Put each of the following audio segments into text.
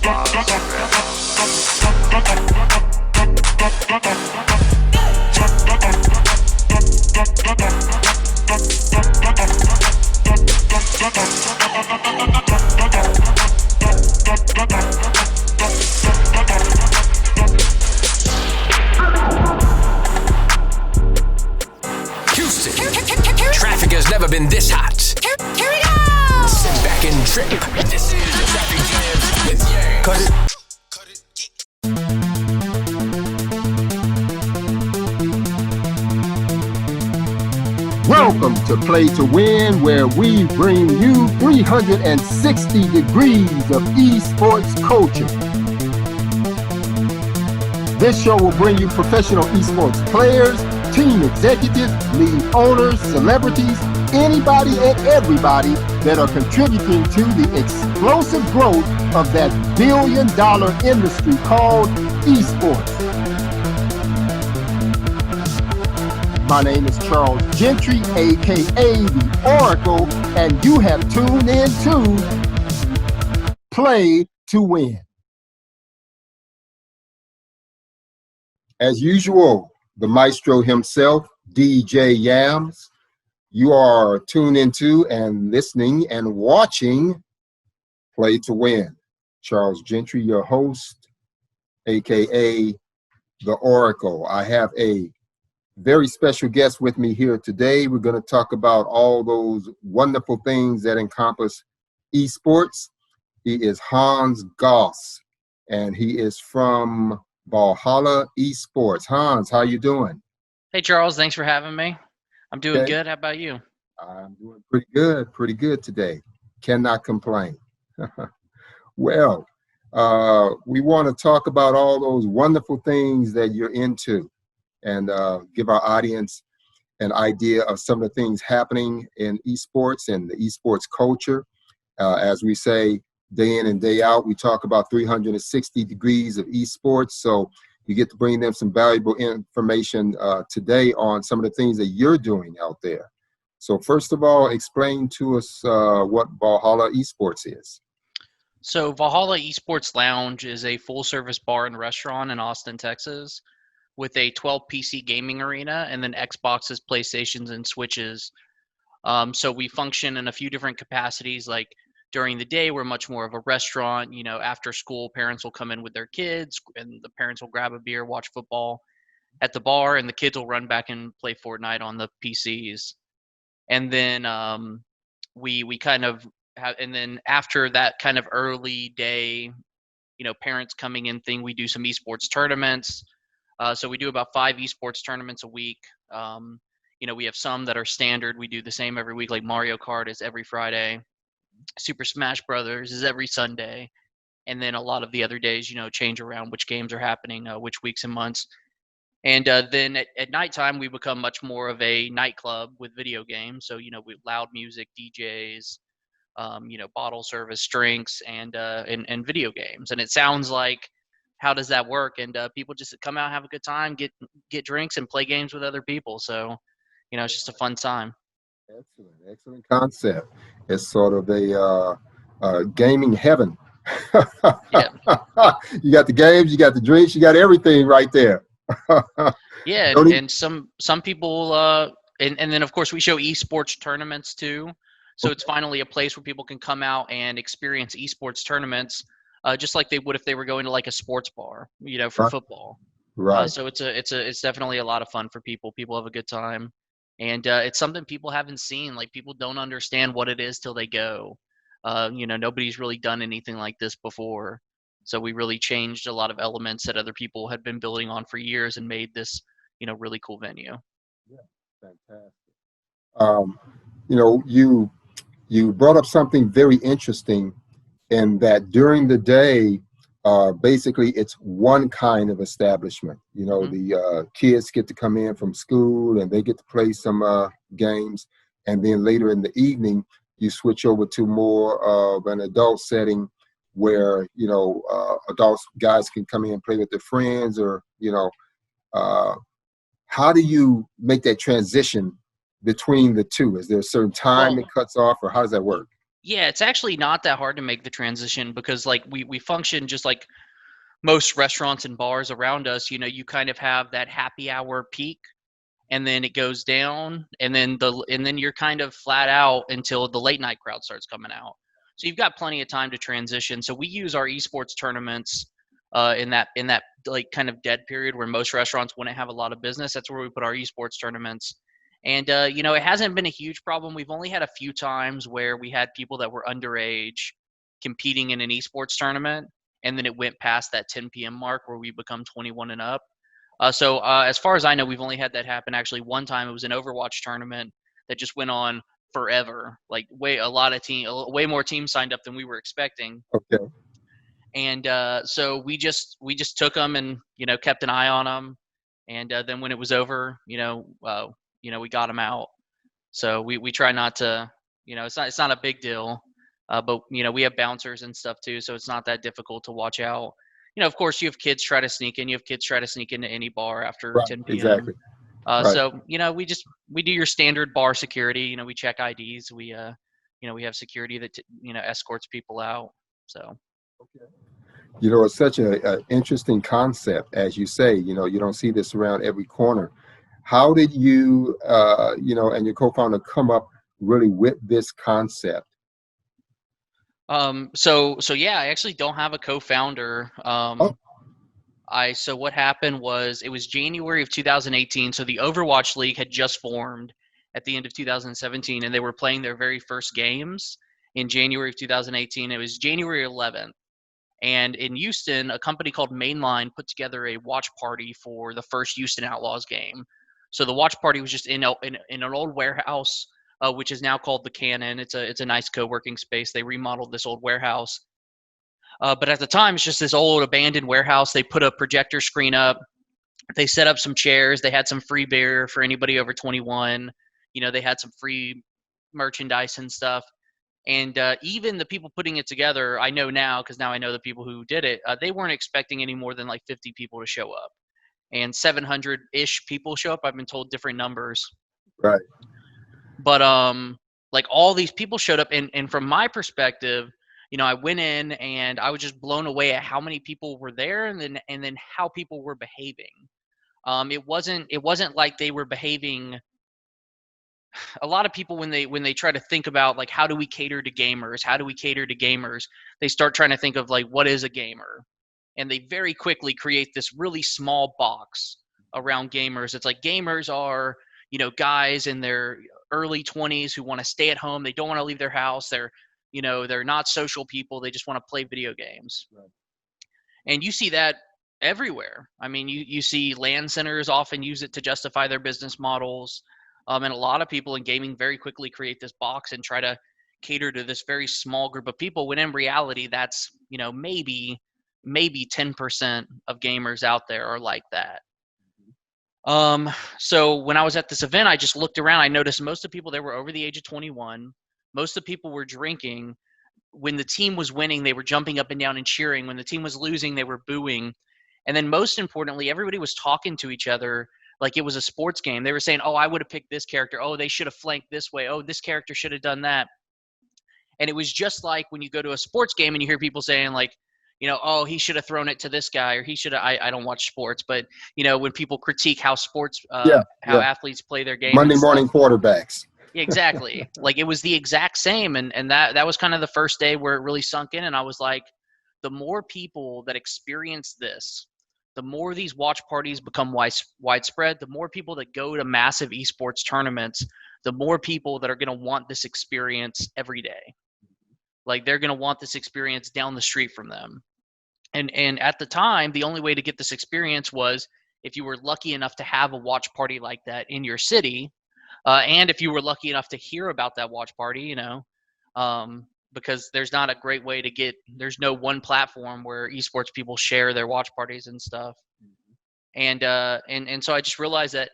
Traffic has never been this hot. Here we go! Sit back and trip. This is the Traffic Jam with Yams. Cut it. Welcome to Play2Win, where we bring you 360 degrees of esports culture. This show will bring you professional esports players, team executives, league owners, celebrities, anybody and everybody that are contributing to the explosive growth of that billion-dollar industry called esports. My name is Charles Gentry, aka The Oracle, and you have tuned in to Play2Win. As usual, the maestro himself, DJ Yams. You are tuned into and listening and watching Play2Win. Charles Gentry, your host, aka The Oracle. I have a very special guest with me here today. We're going to talk about all those wonderful things that encompass esports. He is Hans Goss, and he is from Valhalla Esports. Hans, how you doing? Hey, Charles. Thanks for having me. I'm doing good. How about you? I'm doing pretty good today. Cannot complain. Well, we want to talk about all those wonderful things that you're into and give our audience an idea of some of the things happening in esports and the esports culture. As we say, day in and day out, we talk about 360 degrees of esports. So you get to bring them some valuable information today on some of the things that you're doing out there. So first of all, explain to us what Valhalla Esports is. So Valhalla Esports Lounge is a full-service bar and restaurant in Austin, Texas, with a 12 PC gaming arena and then Xboxes, PlayStations, and Switches. So we function in a few different capacities. Like during the day, we're much more of a restaurant. You know, after school, parents will come in with their kids, and the parents will grab a beer, watch football at the bar, and the kids will run back and play Fortnite on the PCs. And then we kind of have, and then after that kind of early day, you know, parents coming in thing, we do some esports tournaments. So we do about 5 esports tournaments a week. You know, we have some that are standard. We do the same every week, like Mario Kart is every Friday. Super Smash Brothers is every Sunday. And then a lot of the other days, you know, change around which games are happening, which weeks and months. And then at nighttime, we become much more of a nightclub with video games. So, you know, with loud music, DJs, you know, bottle service, drinks, and video games. And it sounds like, how does that work? And people just come out, have a good time, get drinks, and play games with other people. So, you know, it's just a fun time. Excellent concept. It's sort of a gaming heaven. Yeah. You got the games, you got the drinks, you got everything right there. Yeah, and some people, and then of course we show esports tournaments too. So it's finally a place where people can come out and experience esports tournaments, just like they would if they were going to like a sports bar, you know, for football. Right. So it's definitely a lot of fun for people. People have a good time, and it's something people haven't seen. Like people don't understand what it is till they go. You know, nobody's really done anything like this before. So we really changed a lot of elements that other people had been building on for years and made this, you know, really cool venue. Yeah, fantastic. You know, you brought up something very interesting in that during the day, basically it's one kind of establishment. You know, the kids get to come in from school and they get to play some games. And then later in the evening, you switch over to more of an adult setting where, you know, adults, guys can come in and play with their friends, or, you know, how do you make that transition between the two? Is there a certain time it cuts off, or how does that work? Yeah, it's actually not that hard to make the transition because like we function just like most restaurants and bars around us. You know, you kind of have that happy hour peak and then it goes down and then you're kind of flat out until the late night crowd starts coming out. So you've got plenty of time to transition. So we use our esports tournaments in that like kind of dead period where most restaurants wouldn't have a lot of business. That's where we put our esports tournaments. And you know, it hasn't been a huge problem. We've only had a few times where we had people that were underage competing in an esports tournament, and then it went past that 10 p.m. mark where we become 21 and up. As far as I know, we've only had that happen actually one time. It was an Overwatch tournament that just went on forever. Like way more teams signed up than we were expecting. Okay. And so we just took them and kept an eye on them. And then when it was over, we got them out. So we try not to, it's not a big deal. But we have bouncers and stuff too, so it's not that difficult to watch out. Of course, you have kids try to sneak in. You have kids try to sneak into any bar after Right, 10 p.m. exactly. Right. So we do your standard bar security. We check IDs. We have security that escorts people out. So. Okay. It's such a interesting concept, as you say. You don't see this around every corner. How did you, and your co-founder come up really with this concept? So yeah, I actually don't have a co-founder. So what happened was it was January of 2018. So the Overwatch League had just formed at the end of 2017, and they were playing their very first games in January of 2018. It was January 11th. And in Houston, a company called Mainline put together a watch party for the first Houston Outlaws game. So the watch party was just in an old warehouse, which is now called the Cannon. It's a nice co-working space. They remodeled this old warehouse. But at the time, it's just this old abandoned warehouse. They put a projector screen up. They set up some chairs. They had some free beer for anybody over 21. They had some free merchandise and stuff. And even the people putting it together, I know now, because now I know the people who did it, they weren't expecting any more than like 50 people to show up. And 700-ish people show up. I've been told different numbers. Right. But like all these people showed up. And from my perspective, I went in and I was just blown away at how many people were there and then how people were behaving. It wasn't like they were behaving. A lot of people when they try to think about like how do we cater to gamers, they start trying to think of like what is a gamer, and they very quickly create this really small box around gamers. It's like gamers are guys in their early 20s who want to stay at home. They don't want to leave their house. They're not social people. They just want to play video games. Right. And you see that everywhere. I mean, you see LAN centers often use it to justify their business models. And a lot of people in gaming very quickly create this box and try to cater to this very small group of people, when in reality, that's, maybe 10% of gamers out there are like that. So when I was at this event, I just looked around. I noticed most of the people there were over the age of 21. Most of the people were drinking. When the team was winning, they were jumping up and down and cheering. When the team was losing, they were booing. And then most importantly, everybody was talking to each other like it was a sports game. They were saying, oh, I would have picked this character. Oh, they should have flanked this way. Oh, this character should have done that. And it was just like when you go to a sports game and you hear people saying like, oh, he should have thrown it to this guy, or he should have, I don't watch sports, but when people critique how athletes play their game. Monday morning quarterbacks. Exactly. Like it was the exact same. And that was kind of the first day where it really sunk in. And I was like, the more people that experience this, the more these watch parties become widespread, the more people that go to massive esports tournaments, the more people that are going to want this experience every day. Like they're going to want this experience down the street from them. And at the time, the only way to get this experience was if you were lucky enough to have a watch party like that in your city. And if you were lucky enough to hear about that watch party, because there's not a great way to there's no one platform where esports people share their watch parties and stuff. And so I just realized that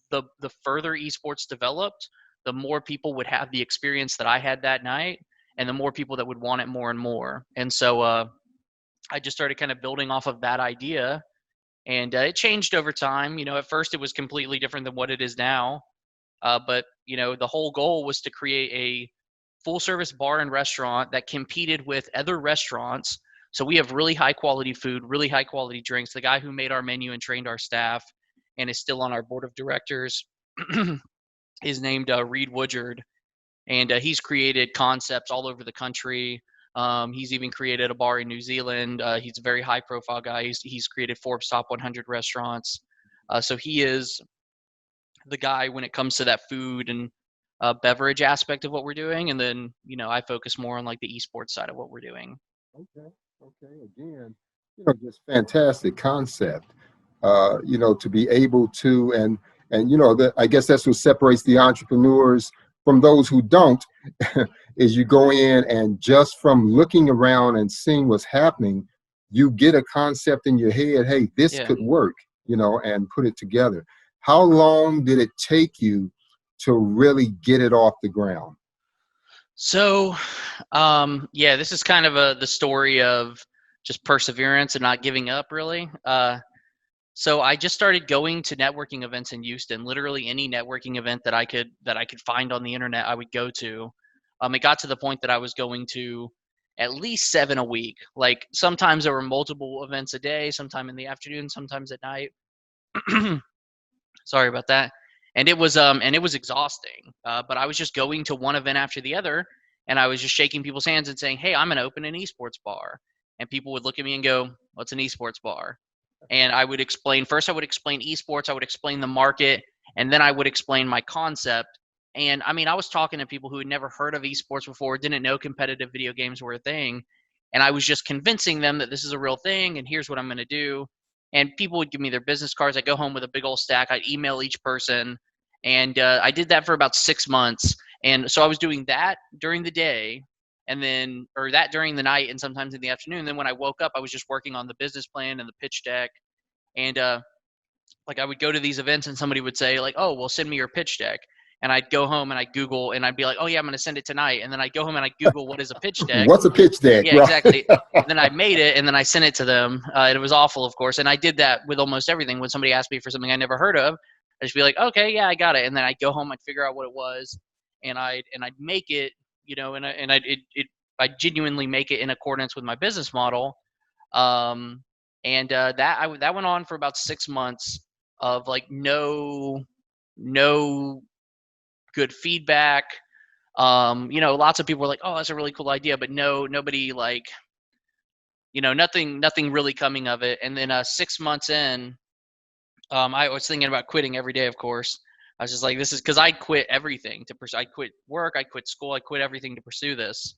the further esports developed, the more people would have the experience that I had that night, and the more people that would want it more and more. And so I just started kind of building off of that idea, and it changed over time. At first it was completely different than what it is now. But the whole goal was to create full service bar and restaurant that competed with other restaurants. So we have really high quality food, really high quality drinks. The guy who made our menu and trained our staff and is still on our board of directors is named Reed Woodard, and he's created concepts all over the country. He's even created a bar in New Zealand. He's a very high profile guy. He's created Forbes Top 100 restaurants. So he is the guy when it comes to that food and beverage aspect of what we're doing. And then, I focus more on like the esports side of what we're doing. Okay. Again, just fantastic concept. To be able to, and I guess that's what separates the entrepreneurs from those who don't, is you go in and just from looking around and seeing what's happening, you get a concept in your head, hey, this could work, and put it together. How long did it take you to really get it off the ground? So, this is kind of the story of just perseverance and not giving up, really. So I just started going to networking events in Houston. Literally any networking event that I could find on the internet, I would go to. It got to the point that I was going to at least 7 a week. Like sometimes there were multiple events a day, sometime in the afternoon, sometimes at night. Sorry about that. And it was exhausting. But I was just going to one event after the other, and I was just shaking people's hands and saying, "Hey, I'm going to open an esports bar." And people would look at me and go, "What's an esports bar?" And I would explain esports, I would explain the market, and then I would explain my concept. And I mean, I was talking to people who had never heard of esports before, didn't know competitive video games were a thing. And I was just convincing them that this is a real thing and here's what I'm going to do. And people would give me their business cards. I'd go home with a big old stack. I'd email each person. And I did that for about 6 months. And so I was doing that during the day, and then, or that during the night and sometimes in the afternoon. And then when I woke up, I was just working on the business plan and the pitch deck. And I would go to these events and somebody would say like, "Oh, well, send me your pitch deck." And I'd go home and I'd Google and I'd be like, "Oh yeah, I'm going to send it tonight." And then I'd go home and I'd Google what is a pitch deck. What's a pitch deck? Yeah, exactly. And then I made it and then I sent it to them. It was awful, of course. And I did that with almost everything. When somebody asked me for something I never heard of, I'd just be like, "Okay, yeah, I got it." And then I'd go home, I'd figure out what it was, and I'd make it, and I genuinely make it in accordance with my business model. That went on for about 6 months of like no good feedback. Lots of people were like, "Oh, that's a really cool idea," but nobody like, nothing really coming of it. And then 6 months in, I was thinking about quitting every day, of course. I was just like, this is because I quit everything to pursue. I quit work, I quit school, I quit everything to pursue this.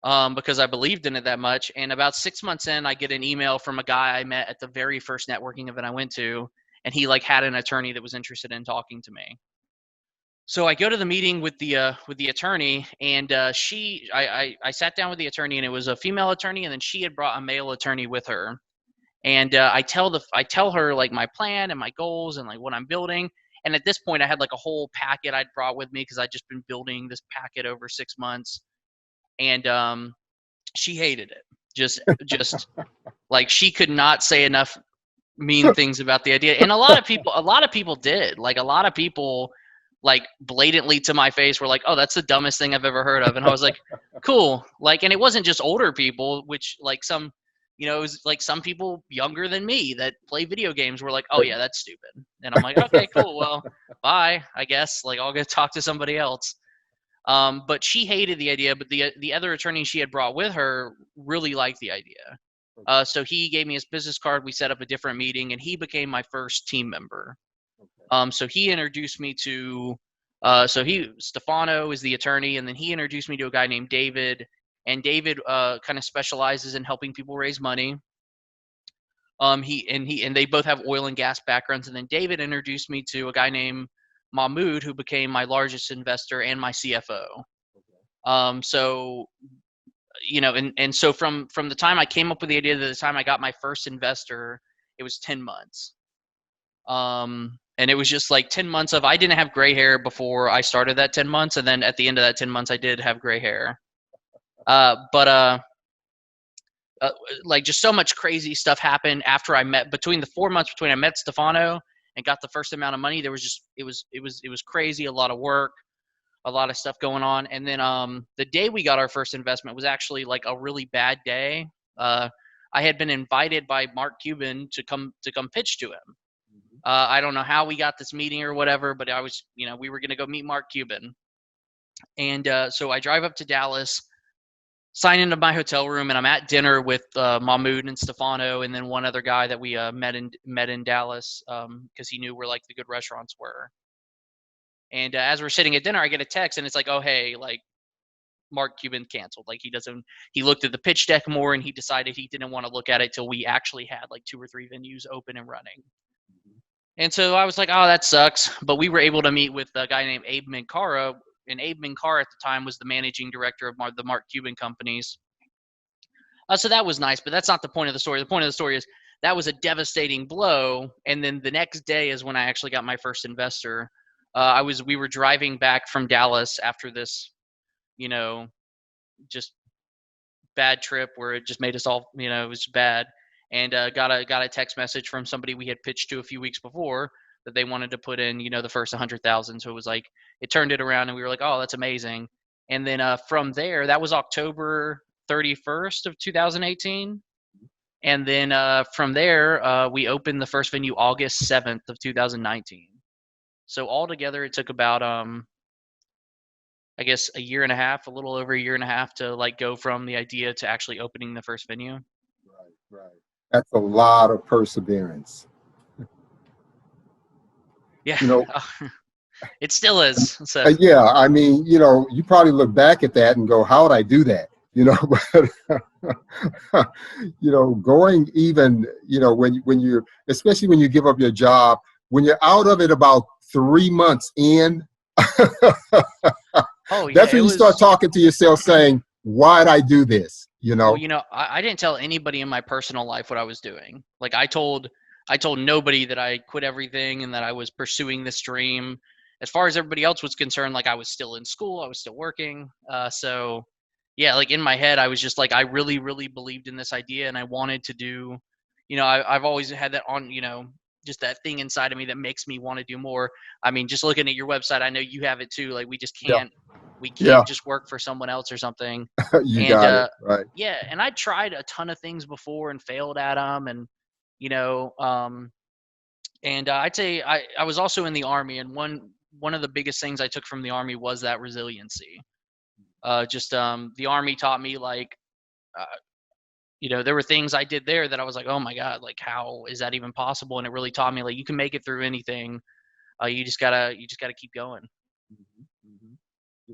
Because I believed in it that much. And about 6 months in, I get an email from a guy I met at the very first networking event I went to, and he like had an attorney that was interested in talking to me. So I go to the meeting with the attorney, and I sat down with the attorney, and it was a female attorney, and then she had brought a male attorney with her. And I tell her like my plan and my goals and like what I'm building. And at this point, I had like a whole packet I'd brought with me because I'd just been building this packet over 6 months. And she hated it. Just like she could not say enough mean things about the idea. And a lot of people did. Like a lot of people like blatantly to my face were like, "Oh, that's the dumbest thing I've ever heard of." And I was like, "Cool." Like, and it wasn't just older people, which like some, it was like some people younger than me that play video games were like, "Oh yeah, that's stupid." And I'm like, "Okay, cool. Well, bye, I guess. Like I'll go talk to somebody else." But she hated the idea, but the other attorney she had brought with her really liked the idea. So he gave me his business card. We set up a different meeting, and he became my first team member. So he introduced me to, Stefano is the attorney, and then he introduced me to a guy named David, and David kind of specializes in helping people raise money. They both have oil and gas backgrounds, and then David introduced me to a guy named Mahmoud, who became my largest investor and my CFO. So from the time I came up with the idea to the time I got my first investor, it was 10 months. And it was just like 10 months of, I didn't have gray hair before I started that 10 months. And then at the end of that 10 months, I did have gray hair. Like just so much crazy stuff happened after I met, between the 4 months between I met Stefano and got the first amount of money. There was just, it was crazy. A lot of work. a lot of stuff going on. And then the day we got our first investment was actually like a really bad day. I had been invited by Mark Cuban to come pitch to him. I don't know how we got this meeting or whatever, but I was, we were going to go meet Mark Cuban. And so I drive up to Dallas, sign into my hotel room, and I'm at dinner with Mahmoud and Stefano, and then one other guy that we met in Dallas because he knew where like the good restaurants were. And as we're sitting at dinner, I get a text, and it's like, oh, hey, like Mark Cuban canceled. Like he looked at the pitch deck more, and he decided he didn't want to look at it till we actually had like 2 or 3 venues open and running. And so I was like, oh, that sucks. But we were able to meet with a guy named Abe Minkara, and Abe Minkara at the time was the managing director of the Mark Cuban companies. So that was nice, but that's not the point of the story. The point of the story is that was a devastating blow. And then the next day is when I actually got my first investor. We were driving back from Dallas after this, just bad trip where it just made us all, it was bad. And got a text message from somebody we had pitched to a few weeks before that they wanted to put in, the first 100,000. So it was like, it turned it around, and we were like, oh, that's amazing. And then from there, that was October 31st of 2018. And then from there, we opened the first venue August 7th of 2019. So altogether, it took about, I guess, a year and a half, a little over a year and a half to like go from the idea to actually opening the first venue. Right. That's a lot of perseverance. Yeah, it still is. So yeah, I mean, you probably look back at that and go, how would I do that? But going even, when you're, especially when you give up your job, when you're out of it about 3 months in, that's when you start talking to yourself saying, why'd I do this? Well, I didn't tell anybody in my personal life what I was doing. Like I told nobody that I quit everything and that I was pursuing this dream. As far as everybody else was concerned, like I was still in school, I was still working. So yeah, like in my head, I was just like, I really, really believed in this idea, and I wanted to do, I've always had that on, just that thing inside of me that makes me want to do more. I mean, just looking at your website, I know you have it too. Like we just can't, we can't just work for someone else or something. You got it, right? Yeah, and I tried a ton of things before and failed at them, and I'd say I was also in the Army, and one of the biggest things I took from the Army was that resiliency. The Army taught me like, there were things I did there that I was like, oh my God, like how is that even possible? And it really taught me like you can make it through anything. You just gotta keep going.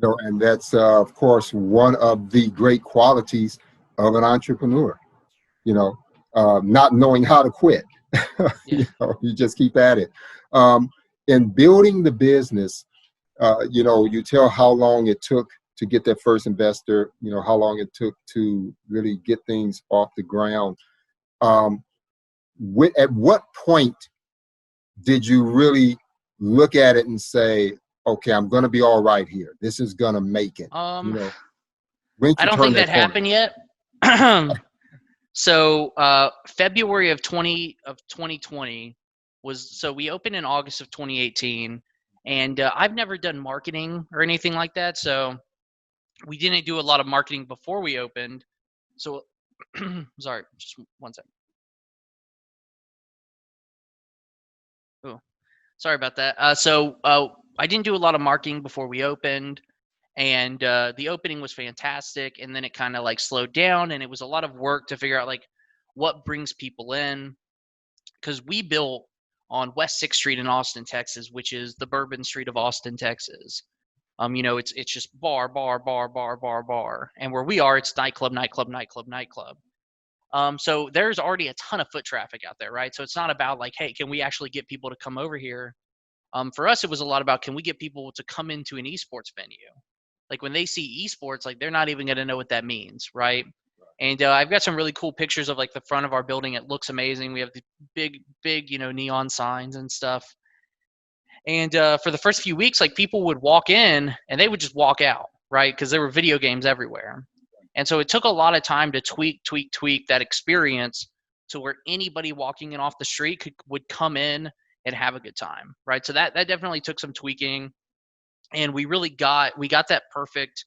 And that's of course one of the great qualities of an entrepreneur. Not knowing how to quit. Yeah. You just keep at it. In building the business, you tell how long it took to get that first investor, how long it took to really get things off the ground. At what point did you really look at it and say, okay, I'm going to be all right here. This is going to make it. I don't think that happened yet. So February of 2020 so we opened in August of 2018, and I've never done marketing or anything like that. So we didn't do a lot of marketing before we opened. So sorry, just one second. Oh, sorry about that. So I didn't do a lot of marketing before we opened, and the opening was fantastic. And then it kind of like slowed down, and it was a lot of work to figure out like what brings people in, because we built on West 6th Street in Austin, Texas, which is the Bourbon Street of Austin, Texas. It's just bar, and where we are, it's nightclub. So there's already a ton of foot traffic out there, right? So it's not about like, hey, can we actually get people to come over here? For us, it was a lot about, can we get people to come into an esports venue? Like when they see esports, like they're not even going to know what that means, right? And I've got some really cool pictures of like the front of our building. It looks amazing. We have the big, neon signs and stuff. And for the first few weeks, like people would walk in and they would just walk out, right? Because there were video games everywhere. And so it took a lot of time to tweak that experience to where anybody walking in off the street would come in and have a good time, right? So that definitely took some tweaking. And we got that perfect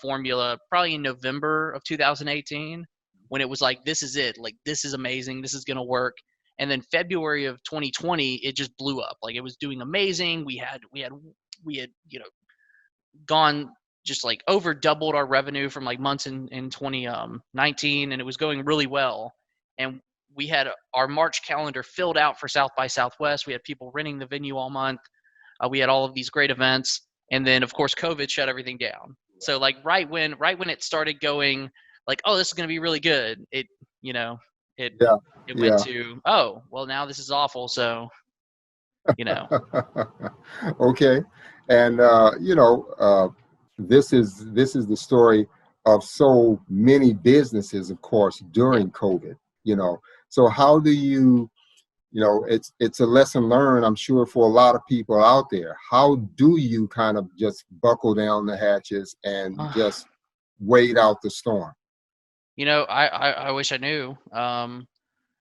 formula probably in November of 2018, when it was like, this is it, like this is amazing, this is going to work. And then February of 2020, it just blew up. Like, it was doing amazing. We had gone just like over doubled our revenue from like months in 2019, and it was going really well. And we had our March calendar filled out for South by Southwest. We had people renting the venue all month. We had all of these great events, and then of course COVID shut everything down. So like right when it started going like, oh, this is going to be really good, it you know it Yeah. it went Yeah. to, oh well, now this is awful. So you know Okay. And this is the story of so many businesses, of course, yeah. during COVID. So how do you, it's a lesson learned, I'm sure, for a lot of people out there. How do you kind of just buckle down the hatches and just wait out the storm? I wish I knew.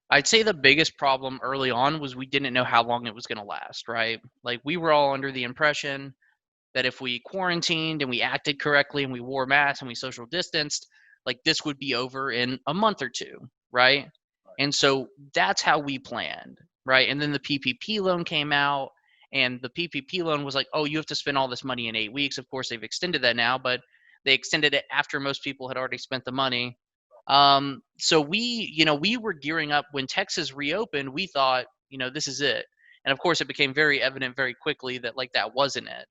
I'd say the biggest problem early on was we didn't know how long it was going to last, right? Like, we were all under the impression that if we quarantined and we acted correctly and we wore masks and we social distanced, like, this would be over in a month or two, right? And so that's how we planned, right? And then the PPP loan came out, and the PPP loan was like, oh, you have to spend all this money in 8 weeks. Of course, they've extended that now, but they extended it after most people had already spent the money. So we were gearing up when Texas reopened. We thought, this is it. And of course, it became very evident very quickly that like that wasn't it.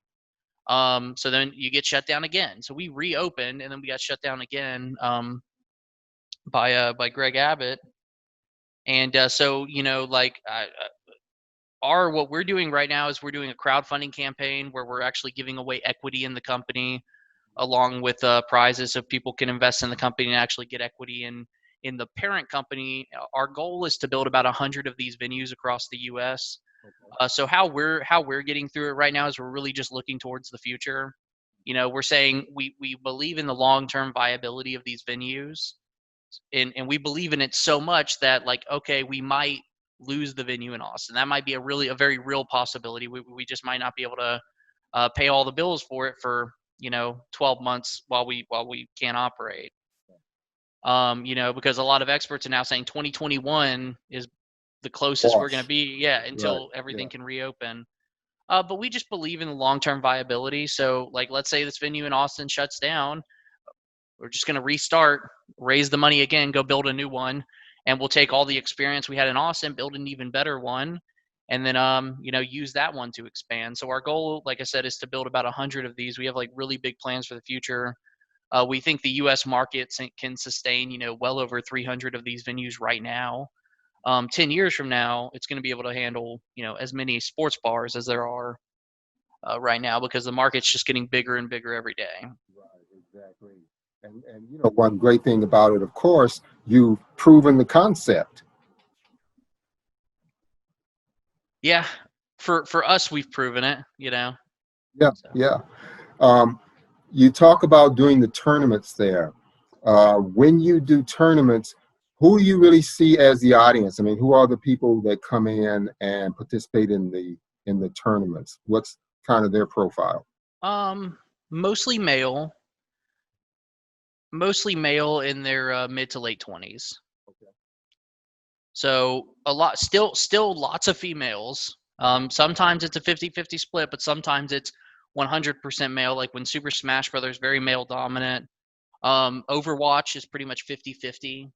So then you get shut down again. So we reopened, and then we got shut down again by Greg Abbott. And so what we're doing right now is we're doing a crowdfunding campaign where we're actually giving away equity in the company, along with prizes, so people can invest in the company and actually get equity in the parent company. Our goal is to build about 100 of these venues across the U.S. So how we're getting through it right now is we're really just looking towards the future. We're saying we believe in the long-term viability of these venues, and we believe in it so much that, like, okay, we might lose the venue in Austin. That might be a very real possibility. We just might not be able to pay all the bills for it for 12 months while we can't operate. Because a lot of experts are now saying 2021 is the closest we're going to be, until everything can reopen. But we just believe in the long-term viability. So, like, let's say this venue in Austin shuts down, we're just going to restart, raise the money again, go build a new one, and we'll take all the experience we had in Austin, build an even better one, and then use that one to expand. So our goal, like I said, is to build about 100 of these. We have like really big plans for the future. We think the U.S. market can sustain well over 300 of these venues right now. 10 years from now, it's going to be able to handle as many sports bars as there are right now, because the market's just getting bigger and bigger every day. Right, exactly. And one great thing about it, of course, you've proven the concept. Yeah, for us, we've proven it. Yeah, So. yeah. You talk about doing the tournaments there. When you do tournaments, who do you really see as the audience? I mean, who are the people that come in and participate in the tournaments? What's kind of their profile? Mostly male. Mostly male in their mid to late 20s. Okay. So still lots of females. Sometimes it's a 50-50 split, but sometimes it's 100% male. Like when Super Smash Brothers, very male dominant. Overwatch is pretty much 50-50,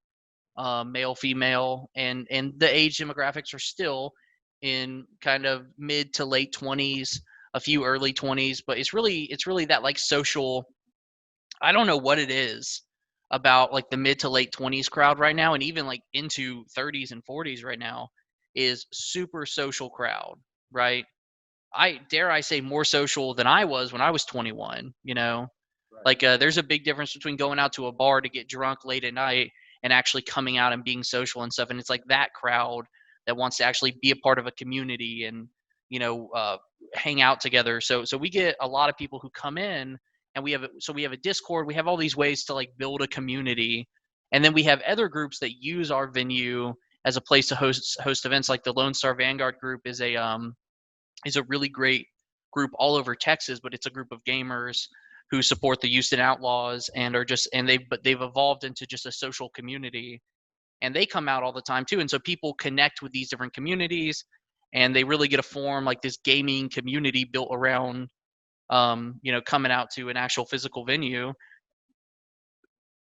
male, female, and the age demographics are still in kind of mid to late 20s, a few early 20s, but it's really that like social. I don't know what it is about like the mid to late 20s crowd right now, and even like into 30s and 40s right now, is super social crowd, right? I say more social than I was when I was 21, Right. Like there's a big difference between going out to a bar to get drunk late at night and actually coming out and being social and stuff. And it's like that crowd that wants to actually be a part of a community and, hang out together. So we get a lot of people who come in, and we have a Discord. We have all these ways to like build a community. And then we have other groups that use our venue as a place to host events. Like the Lone Star Vanguard group is a really great group all over Texas, but it's a group of gamers who support the Houston Outlaws and they've evolved into just a social community, and they come out all the time too. And so people connect with these different communities, and they really get to form like this gaming community built around, coming out to an actual physical venue.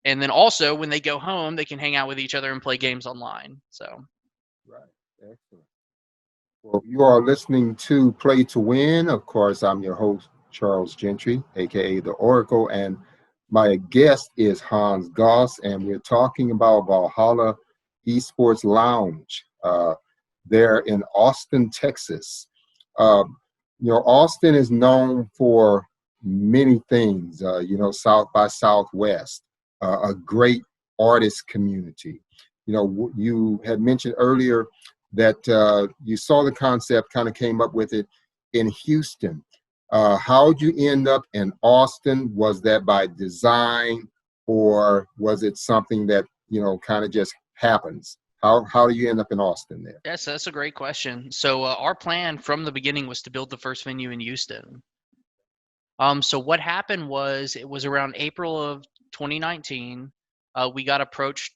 And then also when they go home, they can hang out with each other and play games online. So. Right. Excellent. Well, you are listening to Play to Win. Of course, I'm your host, Charles Gentry, aka the Oracle, and my guest is Hans Goss, and we're talking about Valhalla Esports Lounge. There in Austin, Texas. Austin is known for many things. South by Southwest, a great artist community. You had mentioned earlier that you saw the concept, kind of came up with it in Houston. How'd you end up in Austin? Was that by design, or was it something that, kind of just happens? How do you end up in Austin there? Yes, that's a great question. So our plan from the beginning was to build the first venue in Houston. So what happened was, it was around April of 2019. We got approached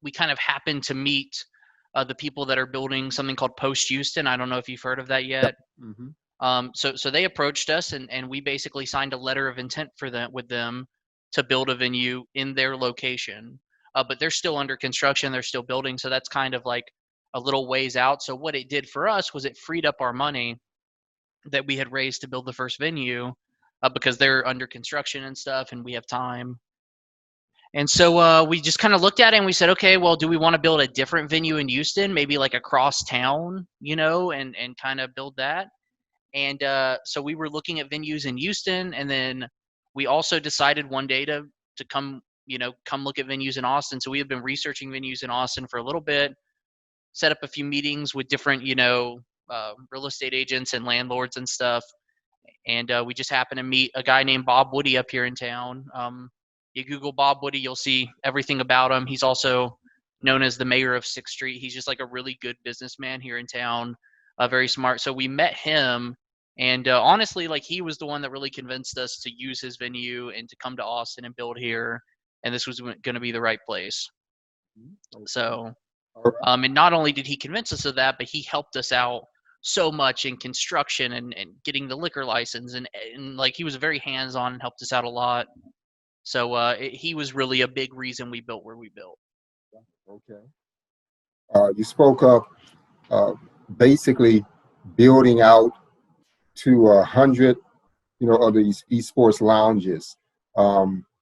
we kind of happened to meet the people that are building something called Post Houston. I don't know if you've heard of that yet. Mm-hmm. So they approached us, and we basically signed a letter of intent with them to build a venue in their location. But they're still under construction. They're still building. So that's kind of like a little ways out. So what it did for us was it freed up our money that we had raised to build the first venue, because they're under construction and stuff, and we have time. And so we just kind of looked at it and we said, okay, well, do we want to build a different venue in Houston, maybe like across town, and kind of build that? And so we were looking at venues in Houston, and then we also decided one day to come look at venues in Austin. So we have been researching venues in Austin for a little bit, set up a few meetings with different, real estate agents and landlords and stuff. And we just happened to meet a guy named Bob Woody up here in town. You Google Bob Woody, you'll see everything about him. He's also known as the mayor of 6th Street. He's just like a really good businessman here in town, very smart. So we met him, and honestly, like, he was the one that really convinced us to use his venue and to come to Austin and build here. And this was going to be the right place. So, and not only did he convince us of that, but he helped us out so much in construction and getting the liquor license. And like, he was very hands-on and helped us out a lot. So he was really a big reason we built where we built. Okay. You spoke of basically building out to 100, of these esports lounges.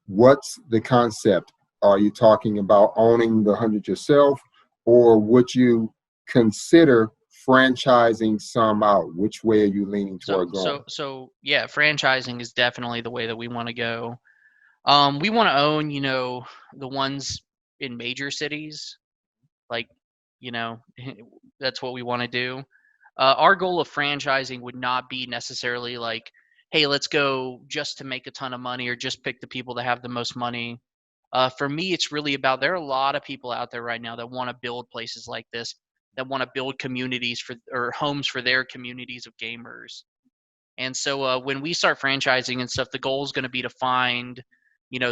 What's the concept? Are you talking about owning the 100 yourself, or would you consider franchising some out? Which way are you leaning toward going? So yeah, franchising is definitely the way that we want to go. We want to own, the ones in major cities, like, that's what we want to do. Our goal of franchising would not be necessarily like, hey, let's go just to make a ton of money or just pick the people that have the most money. For me, it's really about, there are a lot of people out there right now that want to build places like this, that want to build communities or homes for their communities of gamers. And so when we start franchising and stuff, the goal is going to be to find,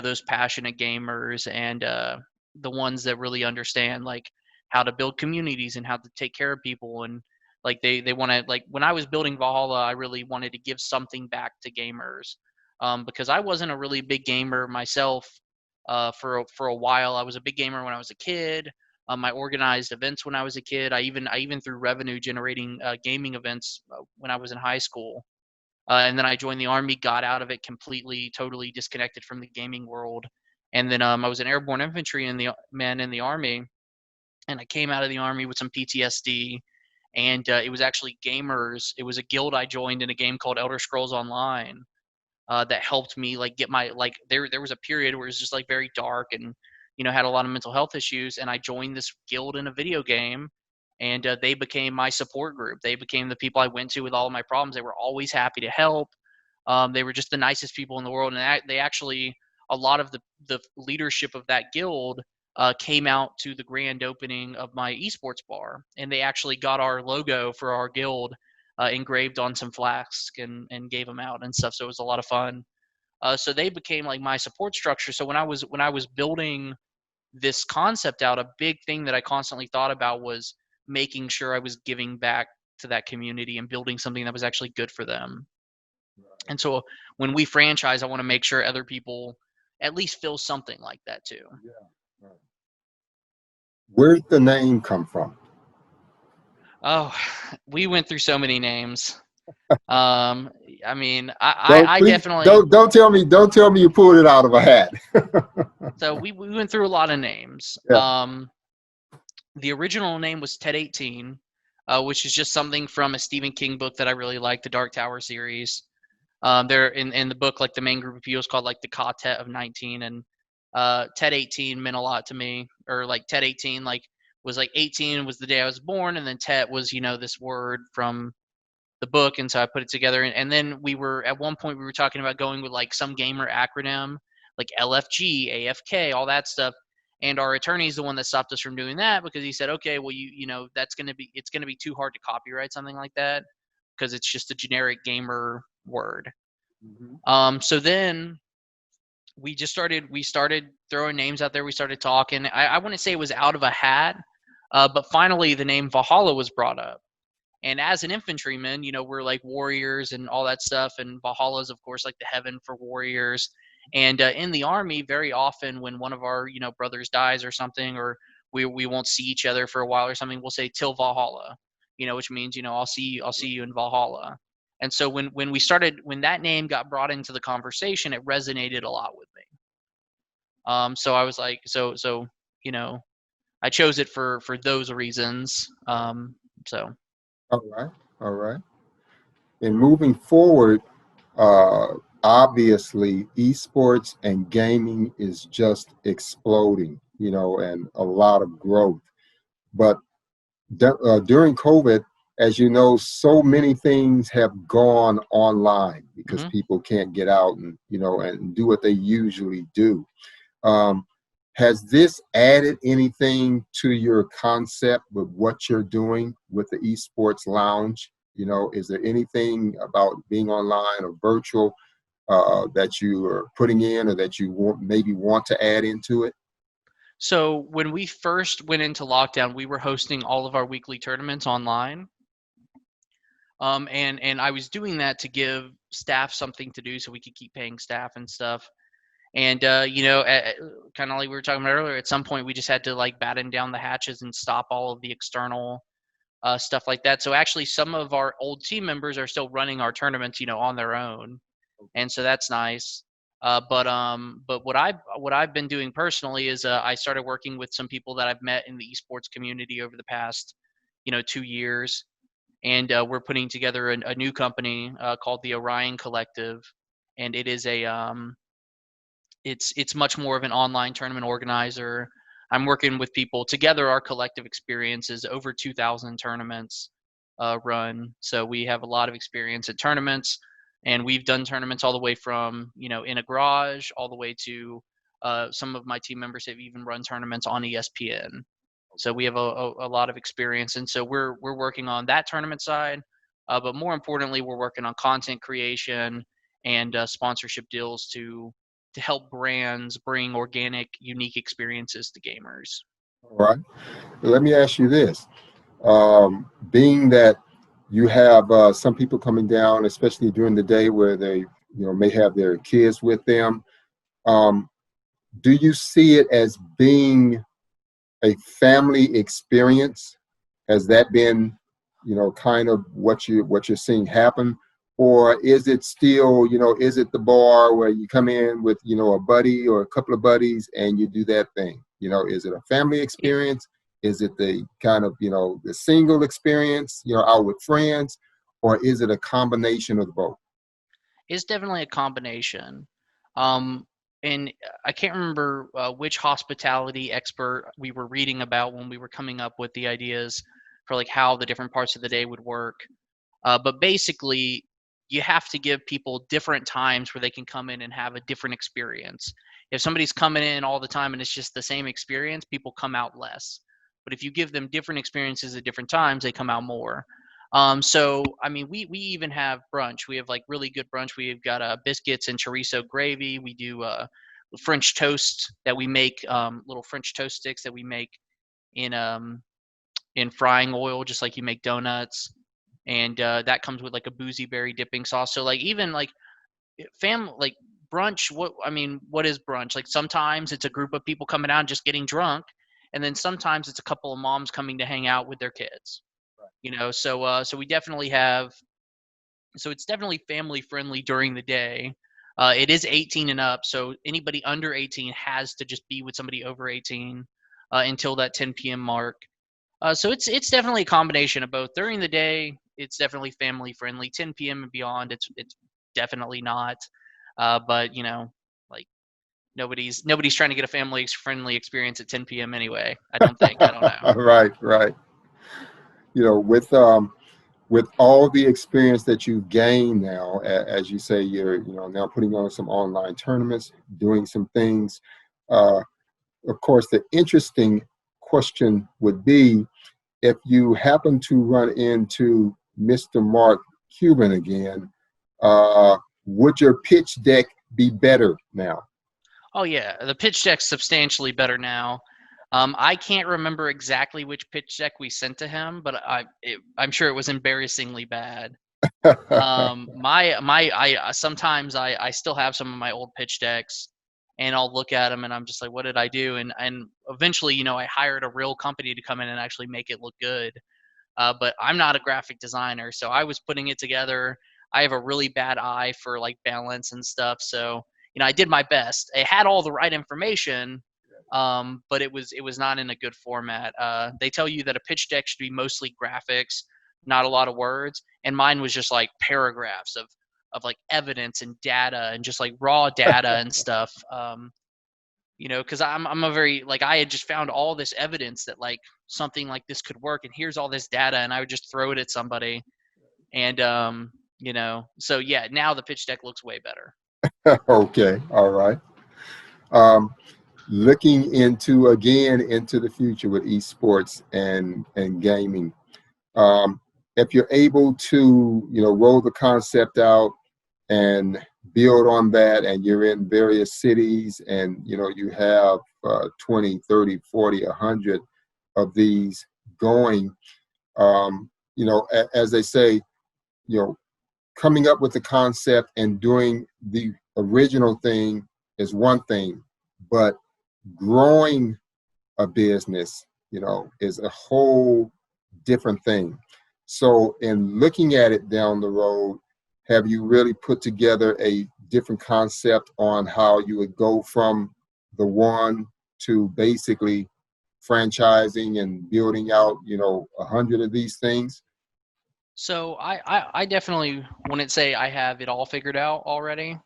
those passionate gamers and the ones that really understand like how to build communities and how to take care of people. And like they want to, like, when I was building Valhalla, I really wanted to give something back to gamers, because I wasn't a really big gamer myself. For a while, I was a big gamer when I was a kid. I organized events when I was a kid. I even threw revenue generating gaming events when I was in high school. And then I joined the Army, got out of it completely, totally disconnected from the gaming world. And then I was an airborne infantry in the Army, and I came out of the Army with some PTSD. And it was actually gamers. It was a guild I joined in a game called Elder Scrolls Online that helped me like get my, like, there was a period where it was just like very dark and had a lot of mental health issues. And I joined this guild in a video game. And they became my support group. They became the people I went to with all of my problems. They were always happy to help. They were just the nicest people in the world. And they actually, a lot of the leadership of that guild came out to the grand opening of my esports bar. And they actually got our logo for our guild engraved on some flasks and gave them out and stuff. So it was a lot of fun. So they became like my support structure. So when I was building this concept out, a big thing that I constantly thought about was making sure I was giving back to that community and building something that was actually good for them. And so when we franchise, I want to make sure other people at least feel something like that too. Yeah. Right. Where'd the name come from? Oh, we went through so many names. I mean, I Please, definitely. don't tell me you pulled it out of a hat. So we went through a lot of names. Yeah. The original name was Ted 18, which is just something from a Stephen King book that I really like, the Dark Tower series. There in the book, like the main group of people is called like the Quartet of 19, and Ted 18 meant a lot to me. Or like Ted 18, like was like 18 was the day I was born, and then Tet was this word from the book, and so I put it together. And then we were at one point we were talking about going with like some gamer acronym, like LFG, AFK, all that stuff. And our attorney is the one that stopped us from doing that because he said, okay, well it's gonna be too hard to copyright something like that because it's just a generic gamer word. Mm-hmm. So then we started throwing names out there. We started talking. I wouldn't say it was out of a hat, but finally the name Valhalla was brought up. And as an infantryman, we're like warriors and all that stuff. And Valhalla is, of course, like the heaven for warriors. And in the Army, very often when one of our, brothers dies or something, or we won't see each other for a while or something, we'll say till Valhalla, which means, I'll see you in Valhalla. And so when that name got brought into the conversation, it resonated a lot with me. So I was like, I chose it for those reasons. So. All right. And moving forward, obviously, esports and gaming is just exploding, and a lot of growth. But during COVID, as you know, so many things have gone online because Mm-hmm. people can't get out and do what they usually do. Um, has this added anything to your concept with what you're doing with the esports lounge? Is there anything about being online or virtual that you are putting in or that you maybe want to add into it? So when we first went into lockdown, we were hosting all of our weekly tournaments online. And I was doing that to give staff something to do so we could keep paying staff and stuff. And kind of like we were talking about earlier, at some point we just had to like batten down the hatches and stop all of the external stuff like that. So actually, some of our old team members are still running our tournaments, on their own, and so that's nice. But what I've been doing personally is I started working with some people that I've met in the esports community over the past 2 years, and we're putting together a new company called the Orion Collective, and it is it's much more of an online tournament organizer. I'm working with people together. Our collective experience is over 2,000 tournaments run. So we have a lot of experience at tournaments, and we've done tournaments all the way from, in a garage all the way to some of my team members have even run tournaments on ESPN. So we have a lot of experience. And so we're working on that tournament side. But more importantly, we're working on content creation and sponsorship deals to help brands bring organic, unique experiences to gamers. All right. Let me ask you this. Being that you have some people coming down, especially during the day where they may have their kids with them, do you see it as being a family experience? Has that been kind of what you're seeing happen? Or is it still, is it the bar where you come in with, a buddy or a couple of buddies and you do that thing? Is it a family experience? Is it the kind of, the single experience, out with friends? Or is it a combination of both? It's definitely a combination. And I can't remember which hospitality expert we were reading about when we were coming up with the ideas for like how the different parts of the day would work. But basically, you have to give people different times where they can come in and have a different experience. If somebody's coming in all the time and it's just the same experience, people come out less. But if you give them different experiences at different times, they come out more. So I mean, we even have brunch. We have like really good brunch. We've got biscuits and chorizo gravy. We do French toast that we make, little French toast sticks that we make in in frying oil, just like you make donuts. And that comes with like a boozy berry dipping sauce. So like even like like brunch. What is brunch? Like sometimes it's a group of people coming out and just getting drunk, and then sometimes it's a couple of moms coming to hang out with their kids. So we definitely have. So it's definitely family friendly during the day. It is 18 and up, so anybody under 18 has to just be with somebody over 18 until that 10 p.m. mark. So it's definitely a combination of both. During the day, it's definitely family friendly. 10 p.m. and beyond, it's definitely not. But like nobody's trying to get a family friendly experience at 10 p.m. anyway. I don't think. I don't know. Right. With all the experience that you've gained now, as you say, you're now putting on some online tournaments, doing some things. Of course, the interesting question would be if you happen to run into Mr. Mark Cuban again, would your pitch deck be better now? Oh yeah, the pitch deck's substantially better now. I can't remember exactly which pitch deck we sent to him, but I'm sure it was embarrassingly bad. I sometimes I still have some of my old pitch decks, and I'll look at them and I'm just like, what did I do? And eventually, I hired a real company to come in and actually make it look good. But I'm not a graphic designer, so I was putting it together. I have a really bad eye for like balance and stuff, so I did my best. It had all the right information, but it was not in a good format. They tell you that a pitch deck should be mostly graphics, not a lot of words, and mine was just like paragraphs of like evidence and data and just like raw data and stuff. Because I'm a very like I had just found all this evidence that like something like this could work, and here's all this data, and I would just throw it at somebody, and so yeah, now the pitch deck looks way better. Okay, all right. Um, Looking into the future with esports and gaming, if you're able to roll the concept out and build on that, and you're in various cities, and you have 20, 30, 40, 100 of these going, as they say, you know coming up with the concept and doing the original thing is one thing, but growing a business, is a whole different thing. So in looking at it down the road, have you really put together a different concept on how you would go from the one to basically franchising and building out, 100 of these things? So I definitely wouldn't say I have it all figured out already.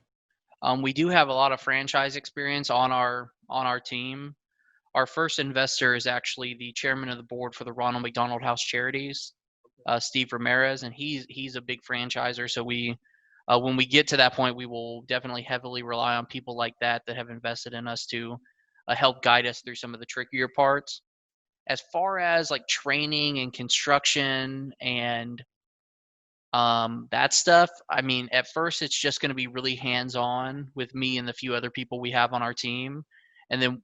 We do have a lot of franchise experience on our team. Our first investor is actually the chairman of the board for the Ronald McDonald House Charities, Steve Ramirez, and he's a big franchiser. So when we get to that point, we will definitely heavily rely on people like that have invested in us to help guide us through some of the trickier parts. As far as like training and construction and that stuff, I mean, at first it's just going to be really hands-on with me and the few other people we have on our team, and then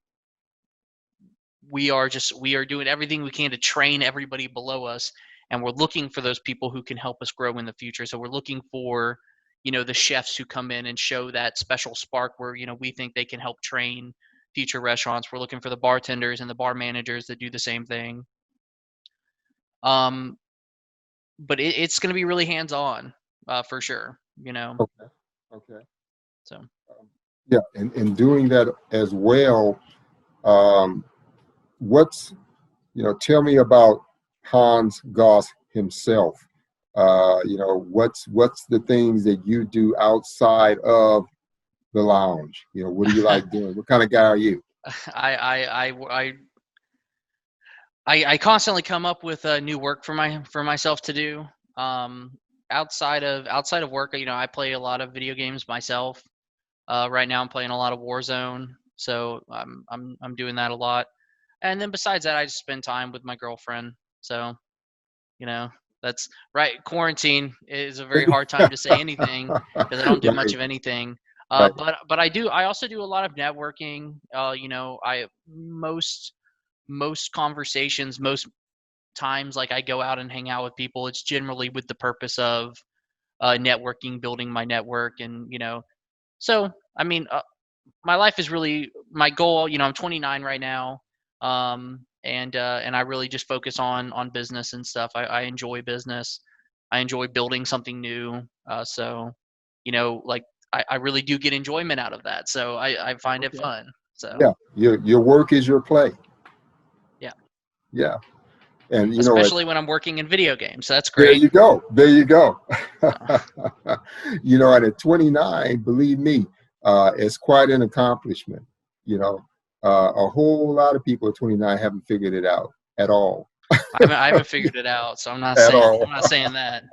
we are doing everything we can to train everybody below us, and we're looking for those people who can help us grow in the future. So we're looking for the chefs who come in and show that special spark where we think they can help train future restaurants. We're looking for the bartenders and the bar managers that do the same thing. But it's going to be really hands-on, for sure. Okay. Okay. So Yeah, and doing that as well. Um, what's Tell me about Hans Goss himself. What's the things that you do outside of the lounge? What do you like doing? What kind of guy are you? I constantly come up with new work for myself to do. Outside of work, I play a lot of video games myself. Right now, I'm playing a lot of Warzone, so I'm doing that a lot. And then besides that, I just spend time with my girlfriend. So, That's right. Quarantine is a very hard time to say anything because I don't do much of anything. Right. But I also do a lot of networking. Most conversations, most times, like I go out and hang out with people, it's generally with the purpose of networking, building my network, and so I mean, my life is really my goal. I'm 29 right now, and I really just focus on business and stuff. I enjoy business. I enjoy building something new. So, like I really do get enjoyment out of that. So I find it fun. So yeah, your work is your play. Yeah. And especially when I'm working in video games. So that's great. There you go. And at 29, believe me, it's quite an accomplishment. A whole lot of people at 29 haven't figured it out at all. I haven't figured it out, so I'm not saying that.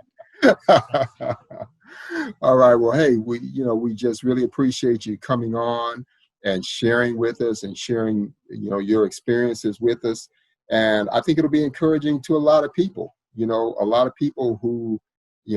All right. Well, hey, we just really appreciate you coming on and sharing with us and sharing, your experiences with us. And I think it'll be encouraging to a lot of people, a lot of people who,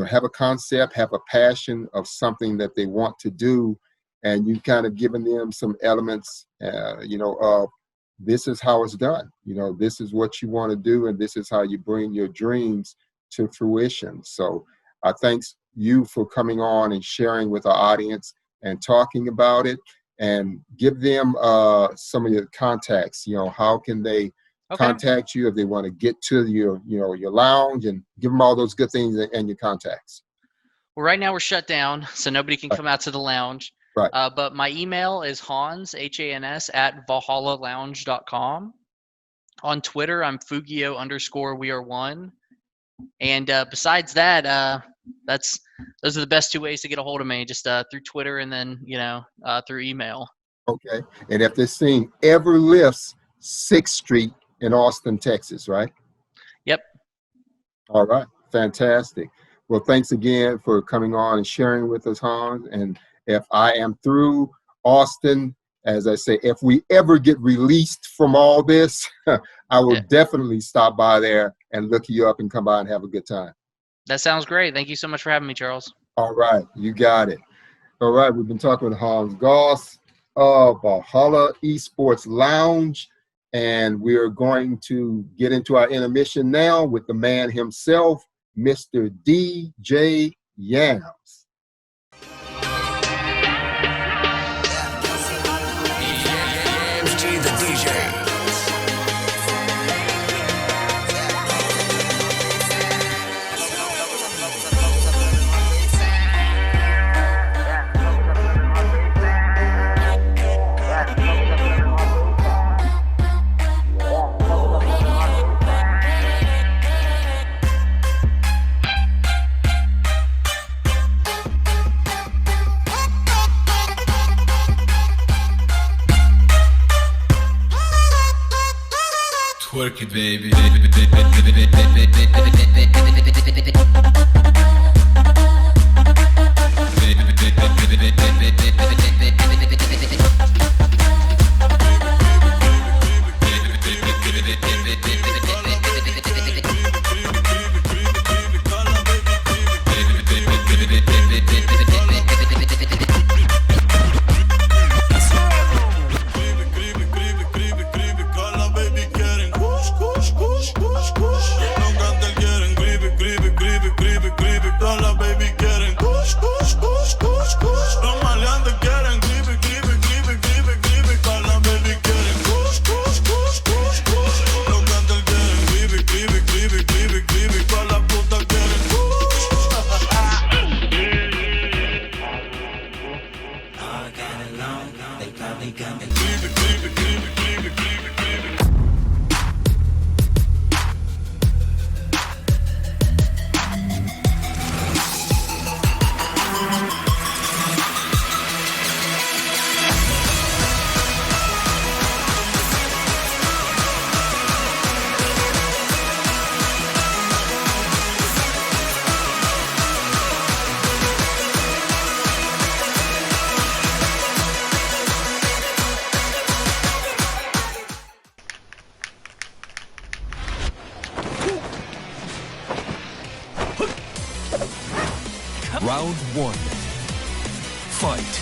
have a concept, have a passion of something that they want to do. And you've kind of given them some elements, of this is how it's done. This is what you want to do. And this is how you bring your dreams to fruition. So I thank you for coming on and sharing with our audience and talking about it, and give them some of your contacts. How can they contact you if they want to get to your lounge, and give them all those good things and your contacts? Well, right now we're shut down, so nobody can come out to the lounge. Right. But my email is Hans, Hans, at valhallalounge.com. On Twitter, I'm Fugio_we are1. And besides that, those are the best two ways to get a hold of me, just through Twitter and then, through email. Okay. And if this thing ever lifts 6th Street in Austin, Texas, right? Yep. All right. Fantastic. Well, thanks again for coming on and sharing with us, Hans. And if I am through Austin, as I say, if we ever get released from all this, I will definitely stop by there and look you up and come by and have a good time. That sounds great. Thank you so much for having me, Charles. All right. You got it. All right. We've been talking with Hans Goss of Valhalla Esports Lounge. And we are going to get into our intermission now with the man himself, Mr. DJ Yams. Yams G The DJ. Twerk it, baby. Los maleantes quieren Round one. Fight.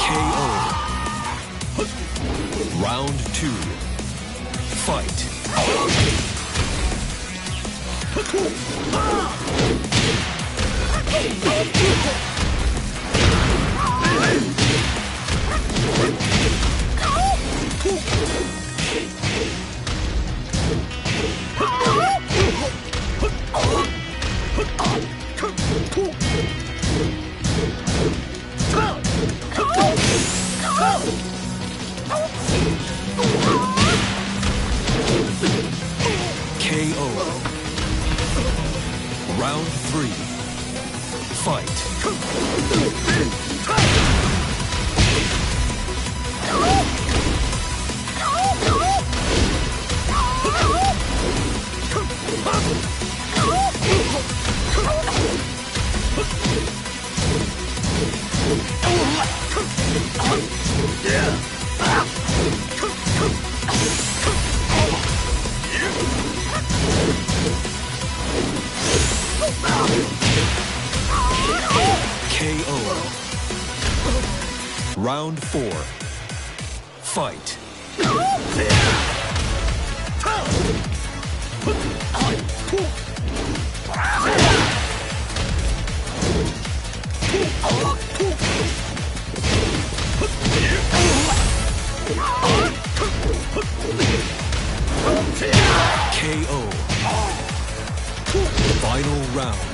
KO. Round two. Fight. KO. Round three. Fight. KO. Round four. Fight. KO. Final round.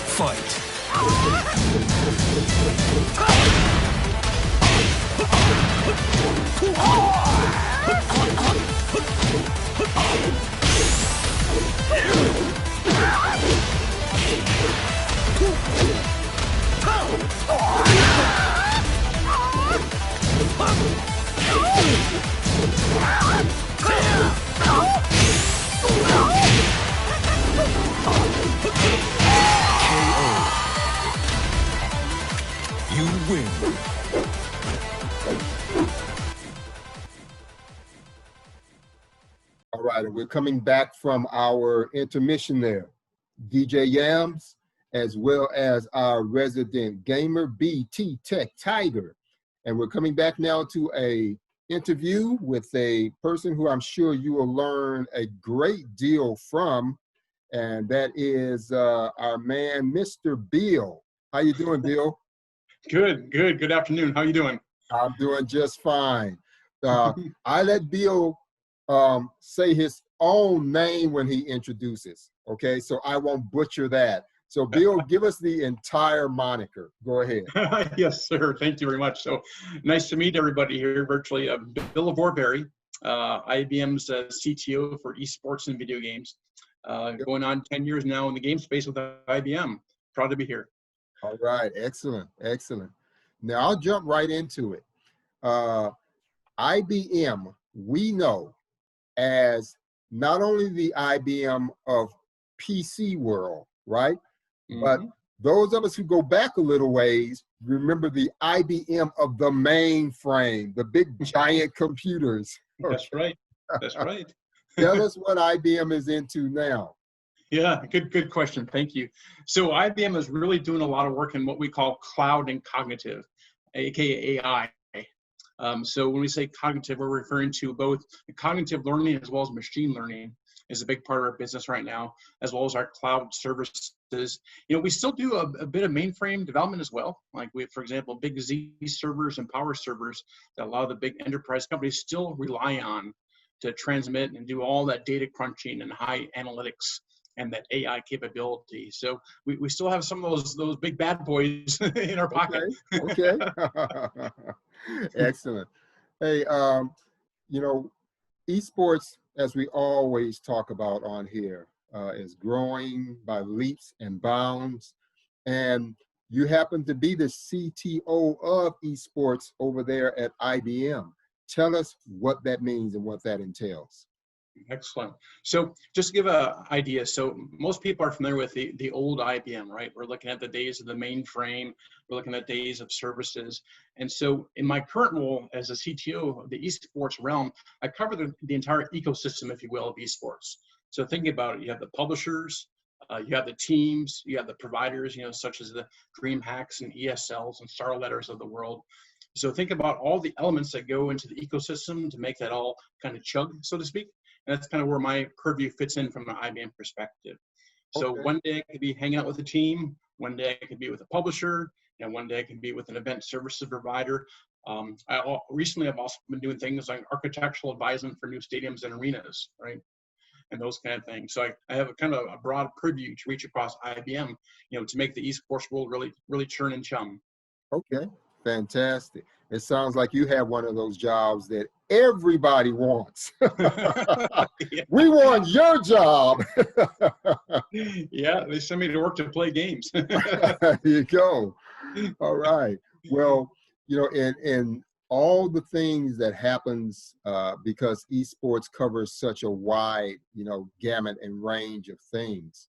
Fight. You win. All right, and we're coming back from our intermission there. DJ Yams, as well as our resident gamer, BT TechTiger. And we're coming back now to a interview with a person who I'm sure you will learn a great deal from, and that is our man, Mr. Bill. How you doing, Bill? Good, good. Good afternoon. How you doing? I'm doing just fine. I let Bill say his own name when he introduces, okay? So I won't butcher that. So Bill, give us the entire moniker. Go ahead. Yes, sir. Thank you very much. So nice to meet everybody here virtually. Bill Le Voir-Barry, IBM's CTO for esports and video games. Going on 10 years now in the game space with IBM. Proud to be here. All right, excellent, excellent. Now I'll jump right into it. IBM, we know as not only the IBM of PC world, right? Mm-hmm. But those of us who go back a little ways remember the IBM of the mainframe, the big giant computers. That's right. That's right. Tell us what IBM is into now. Yeah, good question. Thank you. So IBM is really doing a lot of work in what we call cloud and cognitive, aka AI. So when we say cognitive, we're referring to both cognitive learning as well as machine learning is a big part of our business right now, as well as our cloud services. You know, we still do a bit of mainframe development as well. Like we, for example, big Z servers and power servers that a lot of the big enterprise companies still rely on to transmit and do all that data crunching and high analytics and that AI capability. So we still have some of those big bad boys in our pocket. Okay. Excellent. Hey, you know, esports, as we always talk about on here, is growing by leaps and bounds. And you happen to be the CTO of esports over there at IBM. Tell us what that means and what that entails. Excellent. So just to give an idea, so most people are familiar with the old IBM, right? We're looking at the days of the mainframe. We're looking at days of services. And so in my current role as a CTO of the esports realm, I cover the entire ecosystem, if you will, of esports. So thinking about it, you have the publishers, you have the teams, you have the providers, such as the DreamHacks and ESLs and StarLetters of the world. So think about all the elements that go into the ecosystem to make that all kind of chug, so to speak. And that's kind of where my purview fits in from an IBM perspective. So Okay. one day I could be hanging out with a team, one day I could be with a publisher, and one day I could be with an event services provider. Recently, I've also been doing things like architectural advisement for new stadiums and arenas, right? And those kind of things. So I have a kind of a broad purview to reach across IBM, to make the esports world really, really churn and chum. Okay, fantastic. It sounds like you have one of those jobs that everybody wants. We want your job. Yeah, they send me to work to play games. There you go. All right. Well, and all the things that happens because esports covers such a wide, gamut and range of things.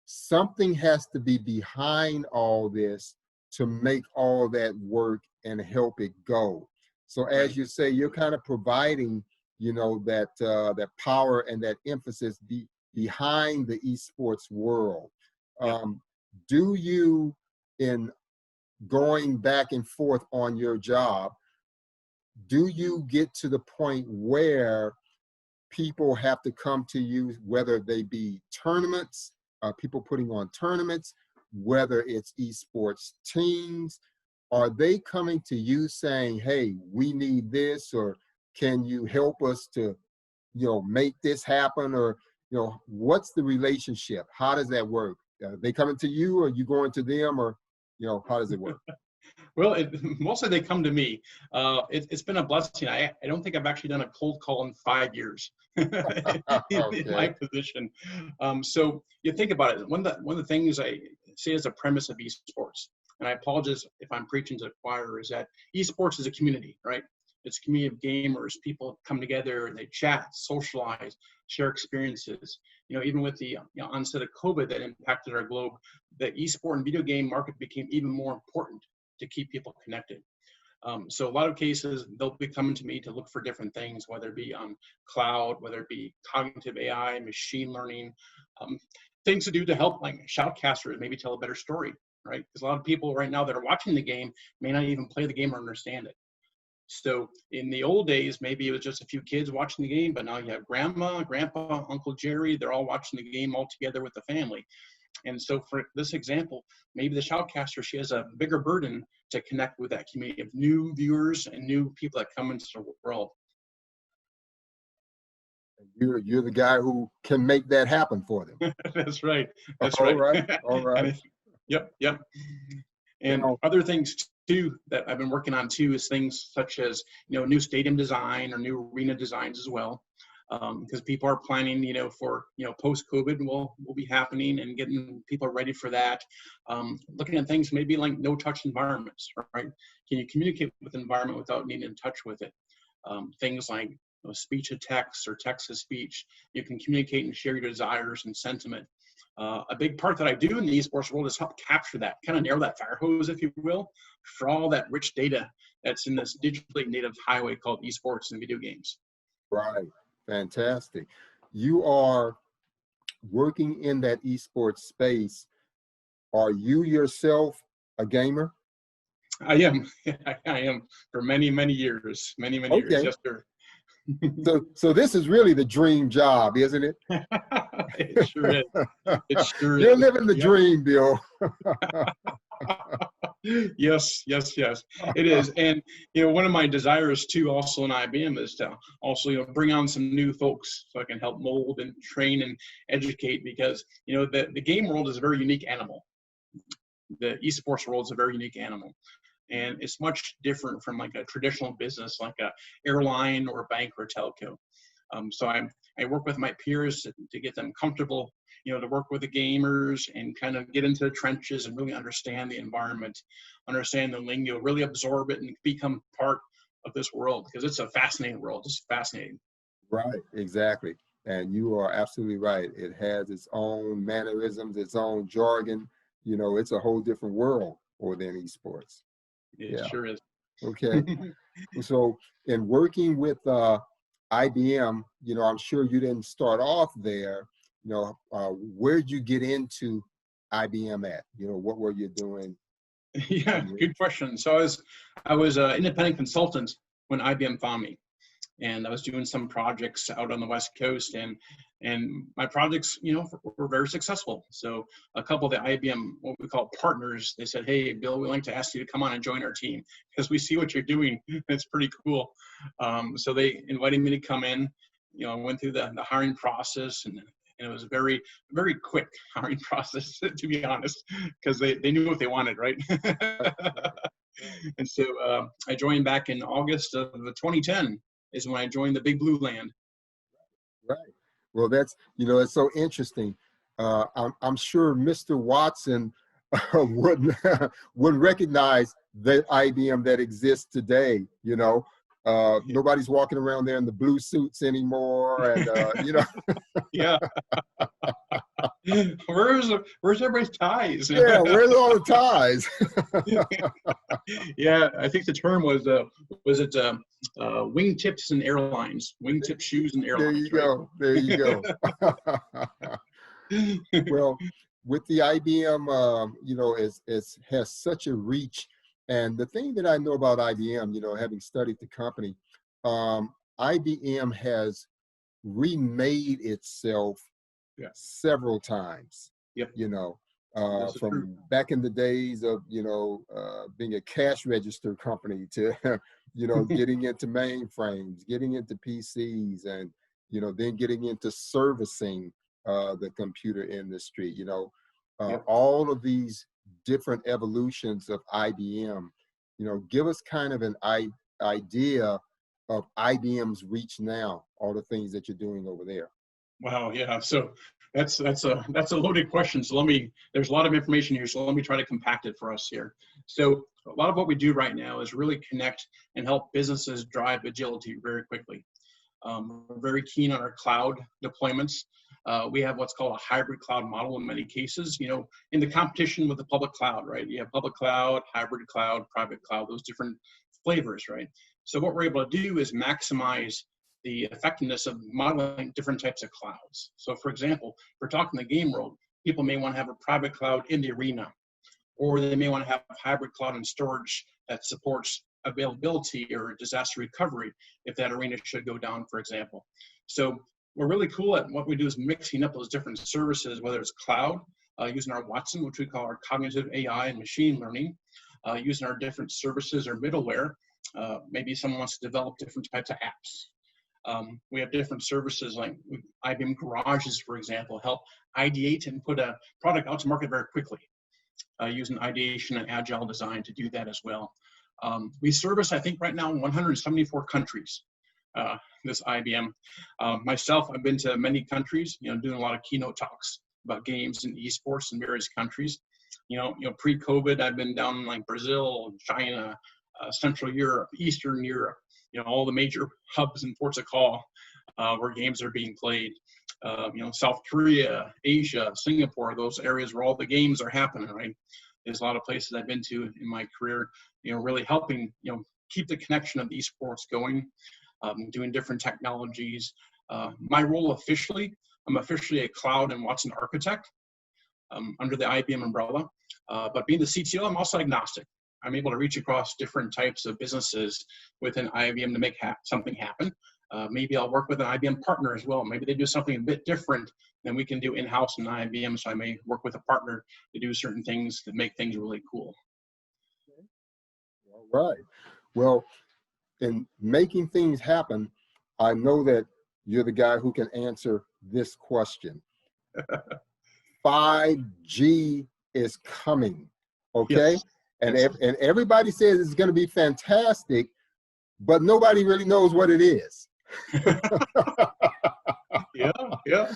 Something has to be behind all this to make all that work and help it go. So as you say, you're kind of providing, that power and that emphasis behind the esports world. Do you, in going back and forth on your job, do you get to the point where people have to come to you, whether they be tournaments, people putting on tournaments, whether it's esports teams? Are they coming to you saying, hey, we need this, or can you help us to, make this happen? Or, what's the relationship? How does that work? Are they coming to you, or you going to them, or, how does it work? Well, mostly they come to me. It's been a blessing. I don't think I've actually done a cold call in 5 years in my position. So you think about it. One of the things I say as a premise of esports, and I apologize if I'm preaching to the choir, is that esports is a community, right? It's a community of gamers. People come together and they chat, socialize, share experiences. Even with the onset of COVID that impacted our globe, the esport and video game market became even more important to keep people connected. So a lot of cases, they'll be coming to me to look for different things, whether it be on cloud, whether it be cognitive AI, machine learning, things to do to help like shoutcasters maybe tell a better story, right? Because a lot of people right now that are watching the game may not even play the game or understand it. So in the old days, maybe it was just a few kids watching the game, but now you have grandma, grandpa, Uncle Jerry, they're all watching the game all together with the family. And so for this example, maybe the shoutcaster, she has a bigger burden to connect with that community of new viewers and new people that come into the world. You're the guy who can make that happen for them. That's right. That's All right. All right. Yep. And other things too that I've been working on too is things such as new stadium design or new arena designs as well, because people are planning for post-COVID will be happening and getting people ready for that. Looking at things maybe like no-touch environments, right? Can you communicate with the environment without needing to touch with it? Things like speech to text or text to speech. You can communicate and share your desires and sentiment. A big part that I do in the esports world is help capture that, kind of narrow that fire hose, if you will, for all that rich data that's in this digitally native highway called esports and video games. Right. Fantastic. You are working in that esports space. Are you yourself a gamer? I am. I am for many, many years. Many years. Yes, sir. So this is really the dream job, isn't it? It sure is. It sure You're is. living the dream, Bill. Yes, it is. And one of my desires too, also in IBM, is to also bring on some new folks so I can help mold and train and educate, because the game world is a very unique animal. The esports world is a very unique animal. And it's much different from like a traditional business, like a airline or a bank or a telco. So I work with my peers to get them comfortable, to work with the gamers and kind of get into the trenches and really understand the environment, understand the lingo, really absorb it and become part of this world, because it's a fascinating world, just fascinating. Right, exactly. And you are absolutely right. It has its own mannerisms, its own jargon. You know, it's a whole different world within esports. It sure is. Okay. So in working with IBM, you know, I'm sure you didn't start off there. You know, where'd you get into IBM at? You know, what were you doing? Yeah, good question. So I was an independent consultant when IBM found me, and I was doing some projects out on the West Coast, and my projects, you know, were very successful. So a couple of the IBM, what we call partners, they said, "Hey, Bill, we'd like to ask you to come on and join our team because we see what you're doing. It's pretty cool." So they invited me to come in. You know, I went through the hiring process, and it was a very, very quick hiring process, to be honest, because they knew what they wanted, right? And so I joined back in August of 2010 is when I joined the Big Blue Land. Right. Well, that's, you know, it's so interesting. I'm sure Mr. Watson wouldn't recognize the IBM that exists today. You know, nobody's walking around there in the blue suits anymore, and you know. Yeah. Where's everybody's ties? Yeah, where's all the ties? Yeah, I think the term was it wingtips and airlines, wingtip shoes and airlines. There you go. Well, with the IBM, you know, it has such a reach. And the thing that I know about IBM, you know, having studied the company, IBM has remade itself several times. Yep. You know, from back in the days of, you know, being a cash register company to, you know, getting into mainframes, getting into PCs, and, you know, then getting into servicing the computer industry. You know, all of these different evolutions of IBM, you know, give us kind of an idea of IBM's reach now, all the things that you're doing over there. Wow, yeah. So that's a loaded question. So there's a lot of information here. So let me try to compact it for us here. So a lot of what we do right now is really connect and help businesses drive agility very quickly. We're very keen on our cloud deployments. We have what's called a hybrid cloud model in many cases, you know, in the competition with the public cloud, right? You have public cloud, hybrid cloud, private cloud, those different flavors, right? So what we're able to do is maximize the effectiveness of modeling different types of clouds. So for example, if we're talking the game world, people may want to have a private cloud in the arena, or they may want to have hybrid cloud and storage that supports availability or disaster recovery if that arena should go down, for example. So we're really cool at what we do is mixing up those different services, whether it's cloud, using our Watson, which we call our cognitive AI and machine learning, using our different services or middleware. Maybe someone wants to develop different types of apps. We have different services like IBM Garages, for example, help ideate and put a product out to market very quickly, using ideation and agile design to do that as well. We service, I think right now, 174 countries, this IBM. Myself, I've been to many countries, you know, doing a lot of keynote talks about games and esports in various countries. You know, pre-COVID, I've been down in like Brazil, China, Central Europe, Eastern Europe, you know, all the major hubs and ports of call where games are being played. You know, South Korea, Asia, Singapore, those areas where all the games are happening, right? There's a lot of places I've been to in my career, you know, really helping, you know, keep the connection of esports going, doing different technologies. My role officially, I'm officially a cloud and Watson architect under the IBM umbrella. But being the CTO, I'm also agnostic. I'm able to reach across different types of businesses within IBM to make something happen. Maybe I'll work with an IBM partner as well. Maybe they do something a bit different than we can do in-house in IBM, so I may work with a partner to do certain things that make things really cool. All right. Well, in making things happen, I know that you're the guy who can answer this question. 5G is coming, okay? Yes. And everybody says it's going to be fantastic, but nobody really knows what it is. Yeah.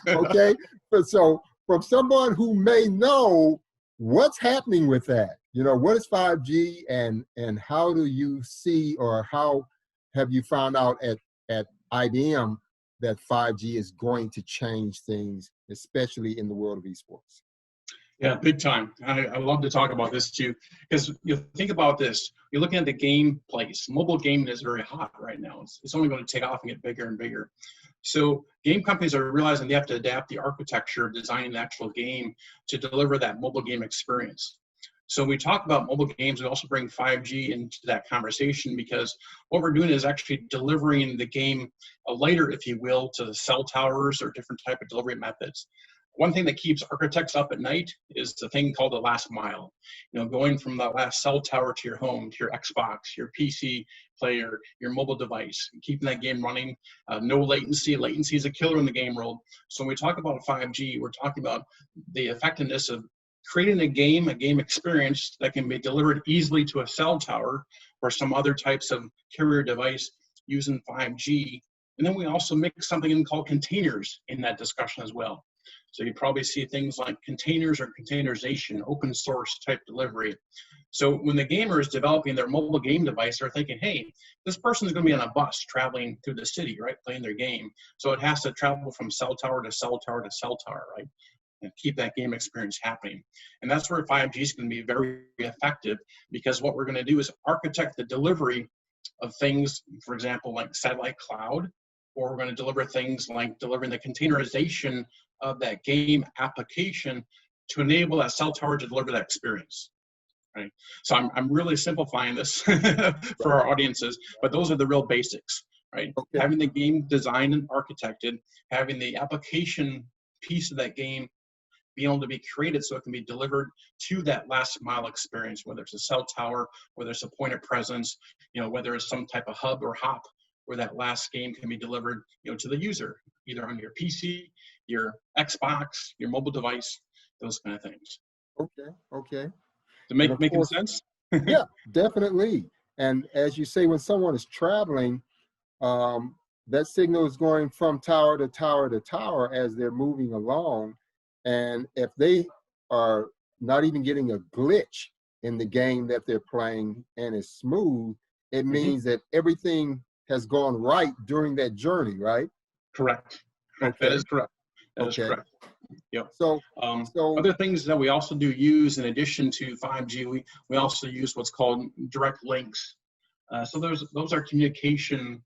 Okay, so from someone who may know, what's happening with that? You know, what is 5G and how do you see, or how have you found out at IBM that 5G is going to change things, especially in the world of esports? Yeah, big time. I love to talk about this too, because you think about this. You're looking at the game place. Mobile gaming is very hot right now. It's only going to take off and get bigger and bigger. So game companies are realizing they have to adapt the architecture of designing the actual game to deliver that mobile game experience. So when we talk about mobile games, we also bring 5G into that conversation, because what we're doing is actually delivering the game later, if you will, to the cell towers or different type of delivery methods. One thing that keeps architects up at night is the thing called the last mile. Going from the last cell tower to your home, to your Xbox, your PC player, your mobile device, keeping that game running. No latency. Latency is a killer in the game world. So when we talk about 5G, we're talking about the effectiveness of creating a game experience that can be delivered easily to a cell tower or some other types of carrier device using 5G. And then we also mix something in called containers in that discussion as well. So you probably see things like containers or containerization, open source type delivery. So when the gamer is developing their mobile game device, they're thinking, hey, this person is going to be on a bus traveling through the city, right, playing their game. So it has to travel from cell tower to cell tower to cell tower, right, and keep that game experience happening. And that's where 5G is going to be very effective, because what we're going to do is architect the delivery of things, for example, like satellite cloud, or we're going to deliver things like delivering the containerization of that game application to enable that cell tower to deliver that experience, right? So I'm really simplifying this for our audiences, but those are the real basics, right? Okay. Having the game designed and architected, having the application piece of that game being able to be created so it can be delivered to that last mile experience, whether it's a cell tower, whether it's a point of presence, whether it's some type of hub or hop where that last game can be delivered, to the user, either on your PC, your Xbox, your mobile device, those kind of things. Okay. To making sense? Yeah, definitely. And as you say, when someone is traveling, that signal is going from tower to tower to tower as they're moving along. And if they are not even getting a glitch in the game that they're playing and it's smooth, it means that everything has gone right during that journey, right? Correct. Okay. That is correct. That is correct. Yep. So other things that we also do use in addition to 5G, we also use what's called direct links. So those are communication.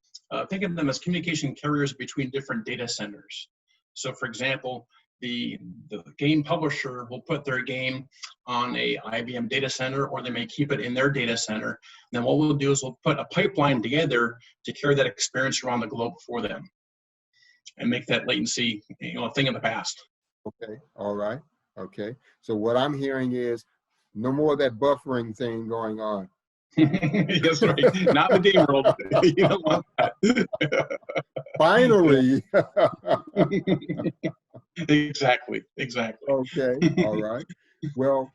Think of them as communication carriers between different data centers. So, for example, the game publisher will put their game on a IBM data center, or they may keep it in their data center. And then what we'll do is we'll put a pipeline together to carry that experience around the globe for them and make that latency, a thing of the past. Okay. All right. Okay. So what I'm hearing is no more of that buffering thing going on. That's right. Not in the game world. You don't want that. Finally. Exactly. Okay. All right. Well,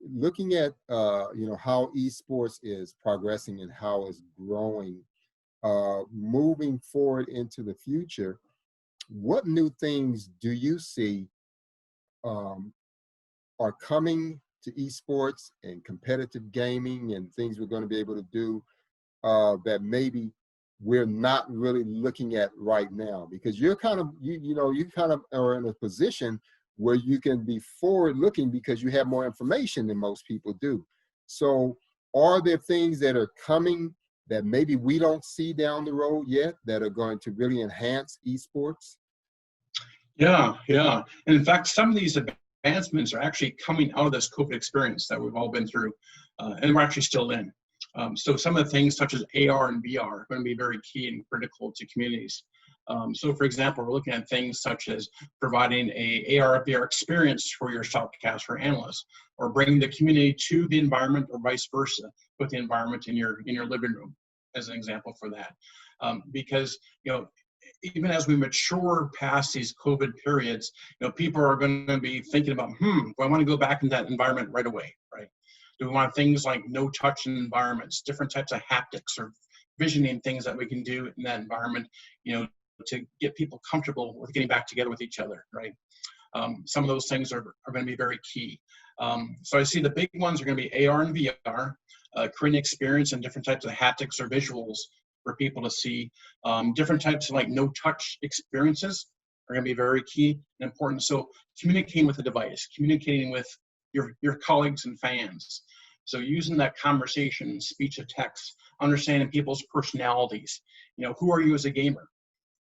looking at how esports is progressing and how it's growing, moving forward into the future, what new things do you see are coming to esports and competitive gaming and things we're going to be able to do that maybe we're not really looking at right now? Because you're kind of, you kind of are in a position where you can be forward looking because you have more information than most people do. So are there things that are coming that maybe we don't see down the road yet that are going to really enhance esports? Yeah. And in fact, some of these advancements are actually coming out of this COVID experience that we've all been through, and we're actually still in. So some of the things such as AR and VR are going to be very key and critical to communities. So for example, we're looking at things such as providing a AR VR experience for your shoutcaster analysts, or bringing the community to the environment, or vice versa, put the environment in your living room as an example for that. Because even as we mature past these COVID periods, people are going to be thinking about, do I want to go back in that environment right away, right? Do we want things like no touch environments, different types of haptics or visioning things that we can do in that environment, to get people comfortable with getting back together with each other, right? Some of those things are going to be very key. So I see the big ones are going to be AR and VR, creating experience and different types of haptics or visuals for people to see. Different types of like no-touch experiences are going to be very key and important. So communicating with the device, communicating with your colleagues and fans. So using that conversation, speech to text, understanding people's personalities. Who are you as a gamer?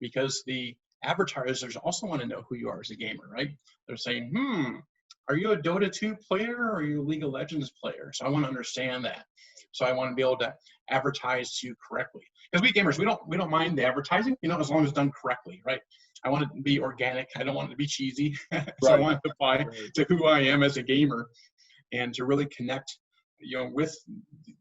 Because the advertisers also want to know who you are as a gamer, right? They're saying, are you a Dota 2 player or are you a League of Legends player? So I want to understand that. So I want to be able to advertise to you correctly. Because we gamers, we don't mind the advertising, as long as it's done correctly, right? I want it to be organic. I don't want it to be cheesy. So I want it to apply to who I am as a gamer, and to really connect, with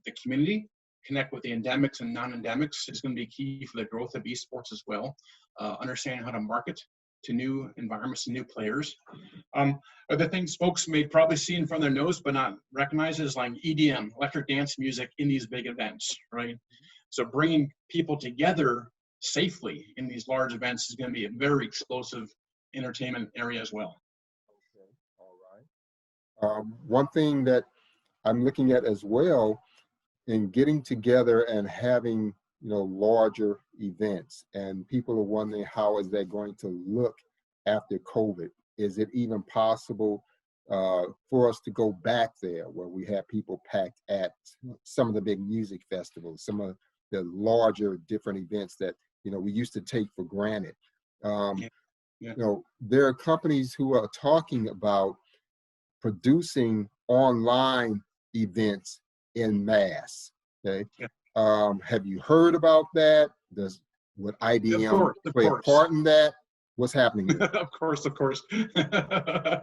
the community, connect with the endemics and non-endemics is going to be key for the growth of esports as well. Understanding how to market to new environments and new players. Other things folks may probably see in front of their nose but not recognize is like EDM, electric dance music, in these big events, right? So bringing people together safely in these large events is going to be a very explosive entertainment area as well. Okay, all right. One thing that I'm looking at as well in getting together and having larger events, and people are wondering how is that going to look after COVID? Is it even possible for us to go back there where we have people packed at some of the big music festivals, some of the larger different events that we used to take for granted? There are companies who are talking about producing online events in mass. Okay. Have you heard about that? Would IBM play a part in that? What's happening here? Of course.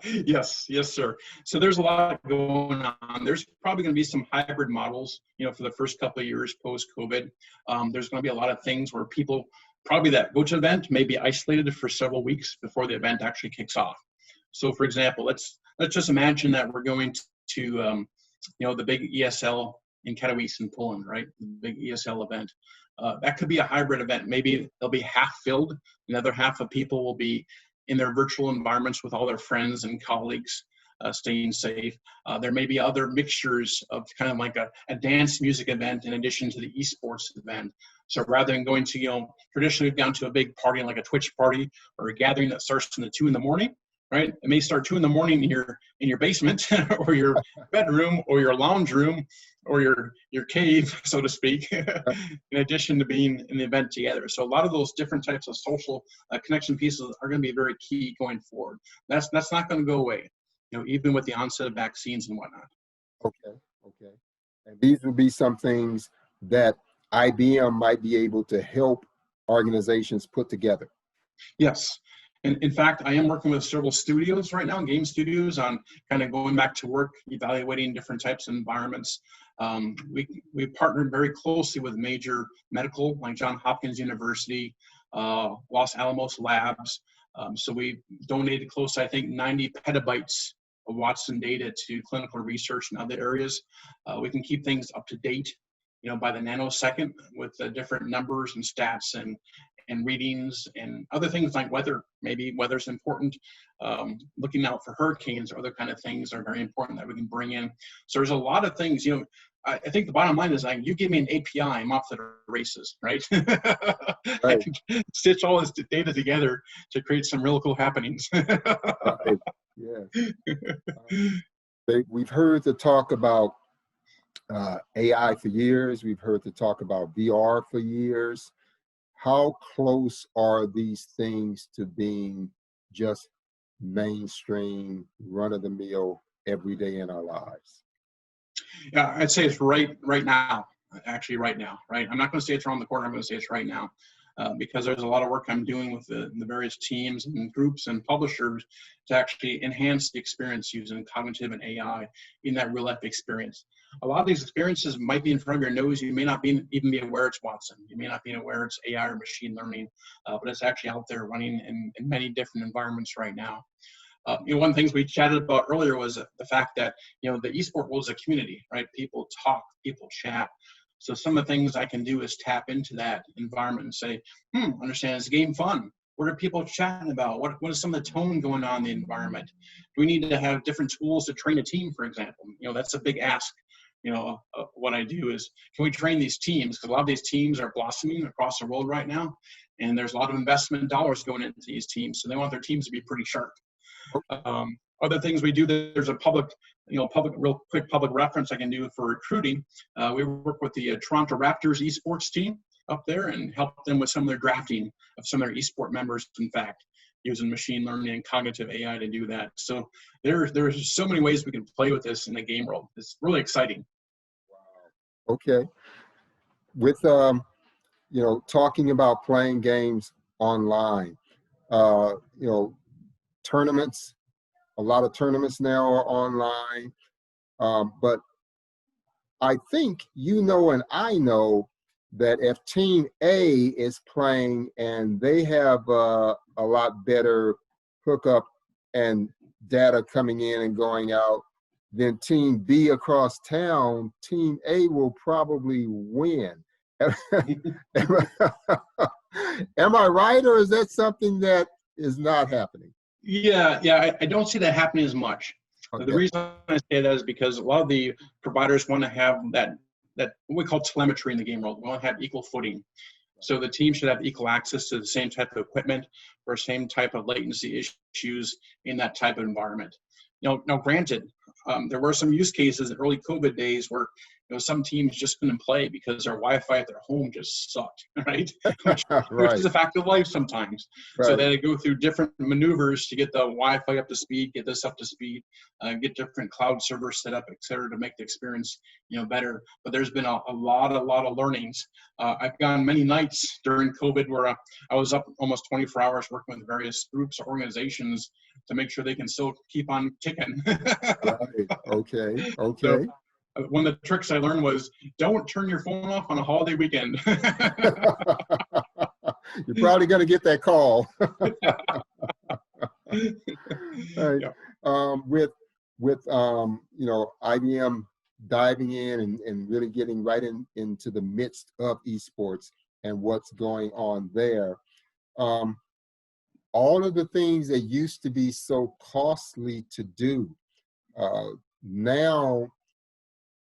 Yes, sir. So there's a lot going on. There's probably going to be some hybrid models, for the first couple of years post-COVID. There's going to be a lot of things where people probably that go to an event may be isolated for several weeks before the event actually kicks off. So for example, let's just imagine that we're going to the big ESL in Katowice in Poland, right? The big ESL event. That could be a hybrid event. Maybe they'll be half filled. Another half of people will be in their virtual environments with all their friends and colleagues, staying safe. There may be other mixtures of kind of like a dance music event in addition to the esports event. So rather than going to, traditionally down to a big party like a Twitch party or a gathering that starts in 2 a.m, right? It may start 2 a.m. in your basement or your bedroom or your lounge room or your cave, so to speak, in addition to being in the event together. So a lot of those different types of social connection pieces are going to be very key going forward. That's not going to go away, even with the onset of vaccines and whatnot. Okay. And these would be some things that IBM might be able to help organizations put together. Yes. In fact, I am working with several studios right now, game studios, on kind of going back to work, evaluating different types of environments. We partnered very closely with major medical, like Johns Hopkins University, Los Alamos Labs. So we donated close to, I think, 90 petabytes of Watson data to clinical research in other areas. We can keep things up to date, by the nanosecond with the different numbers and stats and readings and other things like weather. Maybe weather's important. Looking out for hurricanes or other kind of things are very important that we can bring in. So there's a lot of things, I think the bottom line is like, you give me an API, I'm off to the races, right? I can stitch all this data together to create some real cool happenings. Right. Yeah. We've heard the talk about AI for years. We've heard the talk about VR for years. How close are these things to being just mainstream, run-of-the-mill, every day in our lives? Yeah, I'd say it's right now. Actually, right now, right? I'm not going to say it's around the corner. I'm going to say it's right now, because there's a lot of work I'm doing with the various teams and groups and publishers to actually enhance the experience using cognitive and AI in that real-life experience. A lot of these experiences might be in front of your nose. You may not even be aware it's Watson. You may not be aware it's AI or machine learning, but it's actually out there running in many different environments right now. One of the things we chatted about earlier was the fact that, the esport world is a community, right? People talk, people chat. So some of the things I can do is tap into that environment and say, understand, is the game fun? What are people chatting about? What is some of the tone going on in the environment? Do we need to have different tools to train a team, for example? That's a big ask. what I do is, can we train these teams? Because a lot of these teams are blossoming across the world right now, and there's a lot of investment dollars going into these teams, so they want their teams to be pretty sharp. Other things we do, there's a real quick public reference I can do for recruiting. We work with the Toronto Raptors esports team up there and help them with some of their drafting of some of their esport members, in fact, using machine learning and cognitive AI to do that. So there's so many ways we can play with this in the game world. It's really exciting. Wow. Okay. With talking about playing games online, tournaments, a lot of tournaments now are online, but I think and I know that if Team A is playing and they have a lot better hookup and data coming in and going out than Team B across town, Team A will probably win. Am I right, or is that something that is not happening? Yeah, I don't see that happening as much. Okay. The reason I say that is because a lot of the providers want to have that what we call telemetry in the game world. We want to have equal footing. So the team should have equal access to the same type of equipment or same type of latency issues in that type of environment. Now granted, there were some use cases in early COVID days where some teams just couldn't play because their Wi-Fi at their home just sucked, right? Which is a fact of life sometimes. Right. So they had to go through different maneuvers to get the Wi-Fi up to speed, get this up to speed, get different cloud servers set up, et cetera, to make the experience better. But there's been a lot of learnings. I've gone many nights during COVID where I was up almost 24 hours working with various groups or organizations to make sure they can still keep on ticking. Right. Okay. So, one of the tricks I learned was don't turn your phone off on a holiday weekend. You're probably going to get that call. Right. Yeah. With IBM diving in and really getting right into the midst of esports and what's going on there. All of the things that used to be so costly to do, now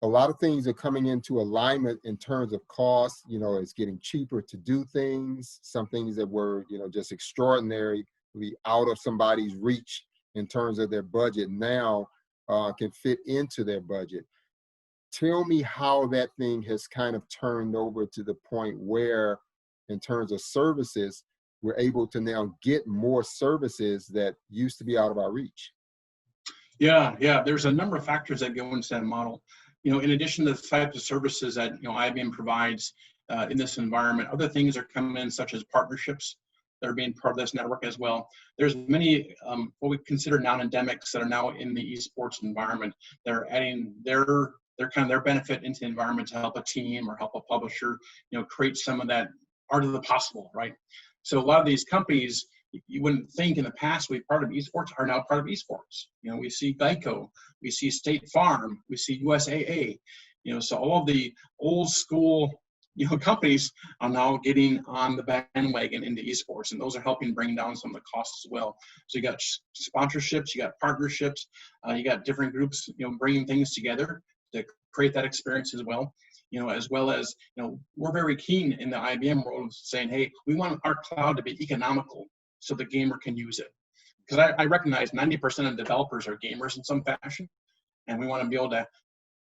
a lot of things are coming into alignment in terms of cost. It's getting cheaper to do things. Some things that were, just extraordinarily out of somebody's reach in terms of their budget now can fit into their budget. Tell me how that thing has kind of turned over to the point where, in terms of services, we're able to now get more services that used to be out of our reach. Yeah. There's a number of factors that go into that model. In addition to the types of services that IBM provides in this environment, other things are coming in, such as partnerships that are being part of this network as well. There's many what we consider non-endemics that are now in the esports environment. They're adding their benefit into the environment to help a team or help a publisher, create some of that art of the possible, right? So a lot of these companies, you wouldn't think in the past would be part of esports, are now part of esports. We see Geico, we see State Farm, we see USAA. So all of the old school, companies are now getting on the bandwagon into esports, and those are helping bring down some of the costs as well. So you got sponsorships, you got partnerships, you got different groups, bringing things together to create that experience as well. As well as, we're very keen in the IBM world saying, hey, we want our cloud to be economical so the gamer can use it. Because I recognize 90% of developers are gamers in some fashion, and we want to be able to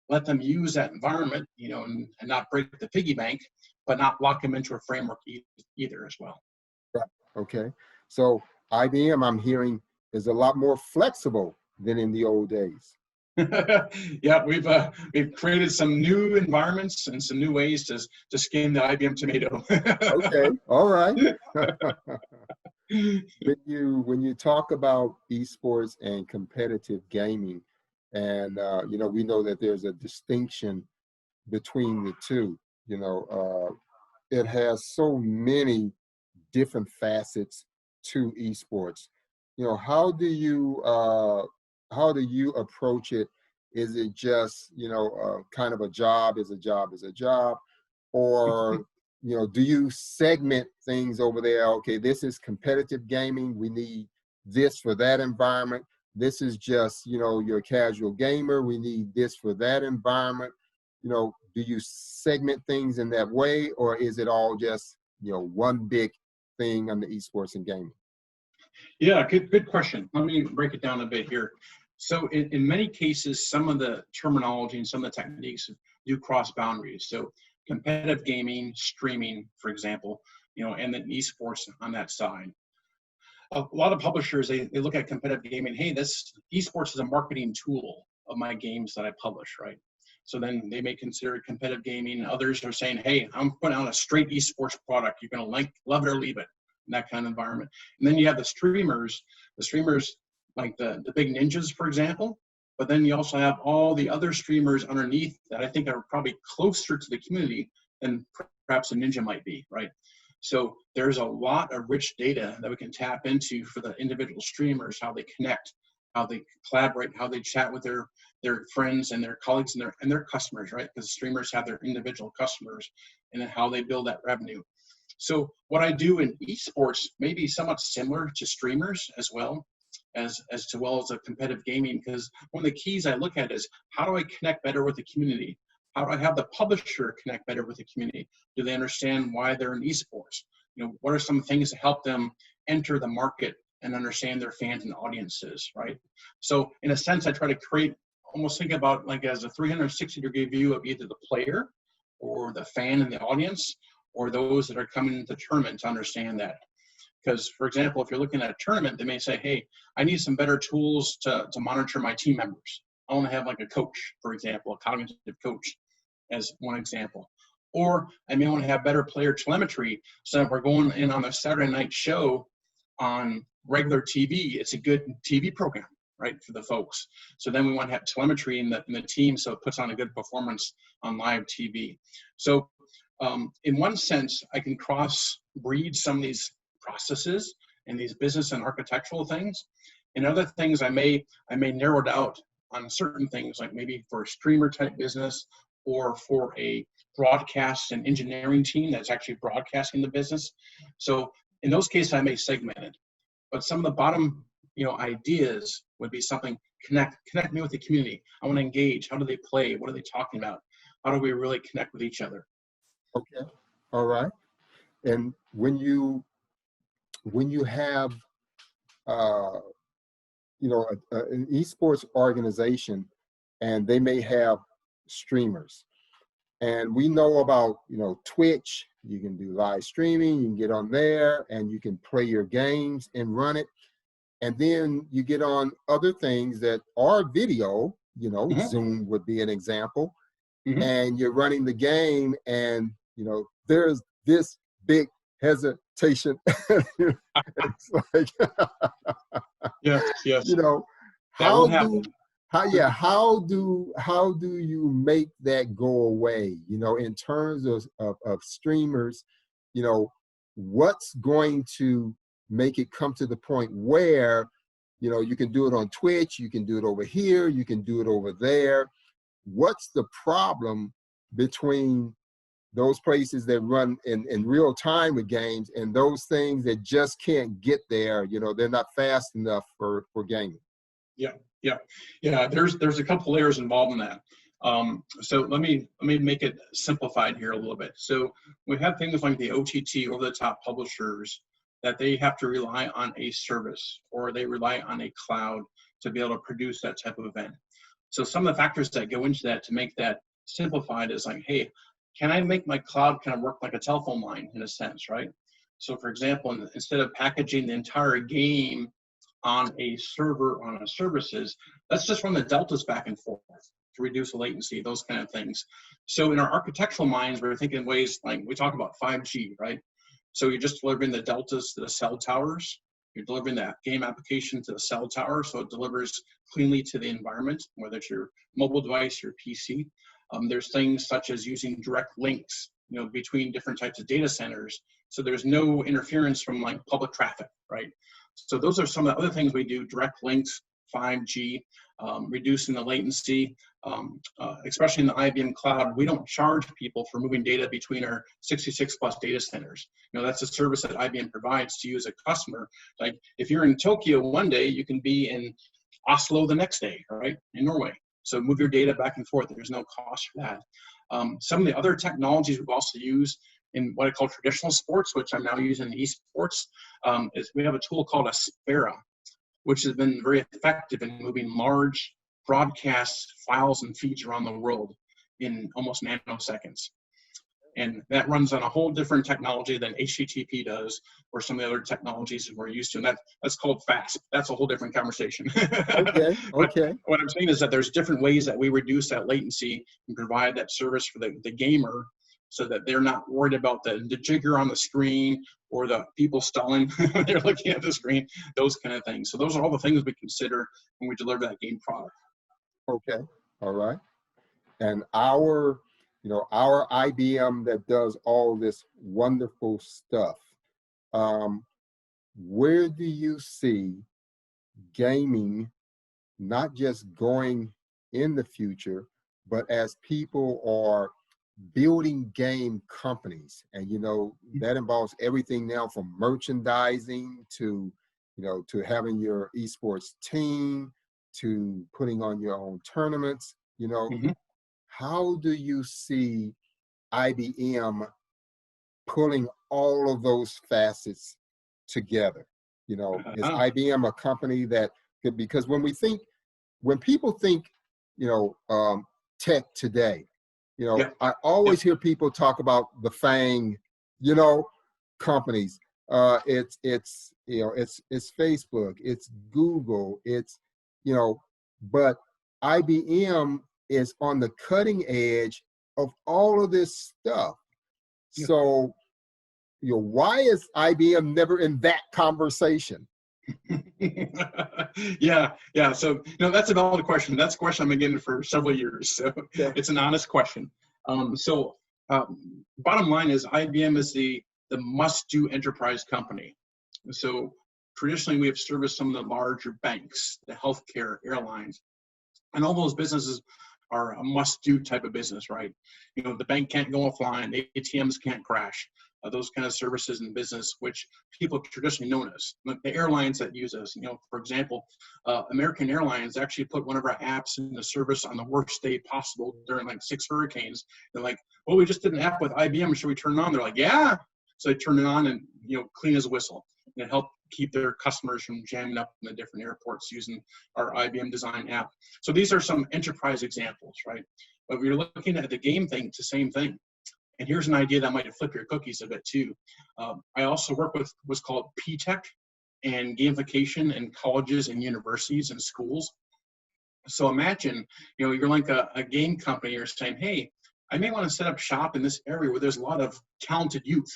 let them use that environment, and not break the piggy bank, but not lock them into a framework either as well. Right. Okay. So IBM, I'm hearing, is a lot more flexible than in the old days. Yeah, we've created some new environments and some new ways to skin the IBM tomato. Okay, all right. When you talk about esports and competitive gaming, and we know that there's a distinction between the two. It has so many different facets to esports. How do you approach it? Is it just, kind of a job is a job is a job? Or, do you segment things over there? Okay, this is competitive gaming. We need this for that environment. This is just, your casual gamer. We need this for that environment. do you segment things in that way, or is it all just, one big thing on the esports and gaming? Yeah, good question. Let me break it down a bit here. So in many cases, some of the terminology and some of the techniques do cross boundaries. So competitive gaming, streaming, for example, and then esports on that side. A lot of publishers, they look at competitive gaming, hey, this esports is a marketing tool of my games that I publish, right? So then they may consider it competitive gaming. Others are saying, hey, I'm putting out a straight esports product. You're going to love it or leave it, in that kind of environment. And then you have the streamers like the big ninjas, for example. But then you also have all the other streamers underneath that I think are probably closer to the community than perhaps a ninja might be, right? So there's a lot of rich data that we can tap into for the individual streamers, how they connect, how they collaborate, how they chat with their friends and their colleagues and their customers, right? Because streamers have their individual customers, and then how they build that revenue. So what I do in esports may be somewhat similar to streamers as well as a competitive gaming, because one of the keys I look at is, how do I connect better with the community? How do I have the publisher connect better with the community? Do they understand why they're in esports? What are some things to help them enter the market and understand their fans and audiences, right? So in a sense, I try to almost think about like as a 360-degree view of either the player or the fan and the audience, or those that are coming into the tournament to understand that. Because, for example, if you're looking at a tournament, they may say, hey, I need some better tools to monitor my team members. I want to have like a coach, for example, a cognitive coach as one example. Or I may want to have better player telemetry, so if we're going in on a Saturday night show on regular TV, it's a good TV program, right, for the folks. So then we want to have telemetry in the team so it puts on a good performance on live TV. So in one sense, I can cross-breed some of these processes and these business and architectural things. And other things I may narrow it out on certain things, like maybe for a streamer type business or for a broadcast and engineering team that's actually broadcasting the business. So in those cases, I may segment it. But some of the bottom ideas would be something, connect me with the community. I want to engage. How do they play? What are they talking about? How do we really connect with each other? Okay, all right. And when you have an esports organization, and they may have streamers, and we know about Twitch, you can do live streaming, you can get on there and you can play your games and run it, and then you get on other things that are video, Mm-hmm. Zoom would be an example, Mm-hmm. and you're running the game, and there's this big hesitation. It's like yes. How do you make that go away, in terms of streamers? What's going to make it come to the point where you can do it on Twitch, you can do it over here, you can do it over there? What's the problem between those places that run in real time with games and those things that just can't get there? They're not fast enough for gaming. Yeah. There's a couple layers involved in that. So let me make it simplified here a little bit. So we have things like the OTT, over-the-top publishers, that they have to rely on a service, or they rely on a cloud to be able to produce that type of event. So some of the factors that go into that to make that simplified is like, hey, can I make my cloud kind of work like a telephone line in a sense, right? So for example, instead of packaging the entire game on a server, on a services, let's just run the deltas back and forth to reduce the latency, those kind of things. So in our architectural minds, we're thinking ways like we talk about 5G, right? So you're just delivering the deltas to the cell towers. You're delivering that game application to the cell tower, so it delivers cleanly to the environment, whether it's your mobile device, your PC. There's things such as using direct links, between different types of data centers, so there's no interference from like public traffic, right? So those are some of the other things we do: direct links, 5G, reducing the latency, especially in the IBM cloud. We don't charge people for moving data between our 66 plus data centers. That's a service that IBM provides to you as a customer. Like if you're in Tokyo one day, you can be in Oslo the next day, right? In Norway. So move your data back and forth. There's no cost for that. Some of the other technologies we've also used in what I call traditional sports, which I'm now using in esports, is we have a tool called Aspera, which has been very effective in moving large broadcast files and feeds around the world in almost nanoseconds. And that runs on a whole different technology than HTTP does, or some of the other technologies we're used to. And that's called fast. That's a whole different conversation. Okay, okay. What I'm saying is that there's different ways that we reduce that latency and provide that service for the gamer, so that they're not worried about the jigger on the screen or the people stalling when they're looking at the screen, those kind of things. So those are all the things we consider when we deliver that game product. Okay, all right. And our IBM that does all this wonderful stuff, where do you see gaming not just going in the future, but as people are building game companies? And that involves everything now from merchandising to to having your esports team, to putting on your own tournaments. How do you see IBM pulling all of those facets together? Is IBM a company that could, because when people think, tech today, I always hear people talk about the FANG, companies. It's Facebook, it's Google, it's, but IBM is on the cutting edge of all of this stuff. So, why is IBM never in that conversation? Yeah. So, that's a valid question. That's a question I've been getting for several years. So it's an honest question. Bottom line is IBM is the must-do enterprise company. So traditionally, we have serviced some of the larger banks, the healthcare, airlines, and all those businesses are a must-do type of business, right? The bank can't go offline, the ATMs can't crash. Those kind of services in business, which people traditionally know us. The airlines that use us, for example, American Airlines actually put one of our apps into service on the worst day possible during like 6 hurricanes. They're like, well, we just did an app with IBM. Should we turn it on? They're like, yeah. So they turn it on and, clean as a whistle. And it helped keep their customers from jamming up in the different airports using our IBM design app. So these are some enterprise examples, right? But we're looking at the game thing, it's the same thing. And here's an idea that might flip your cookies a bit too. I also work with what's called P-Tech and gamification in colleges and universities and schools. So imagine, you're like a game company. You're saying, hey, I may want to set up shop in this area where there's a lot of talented youth.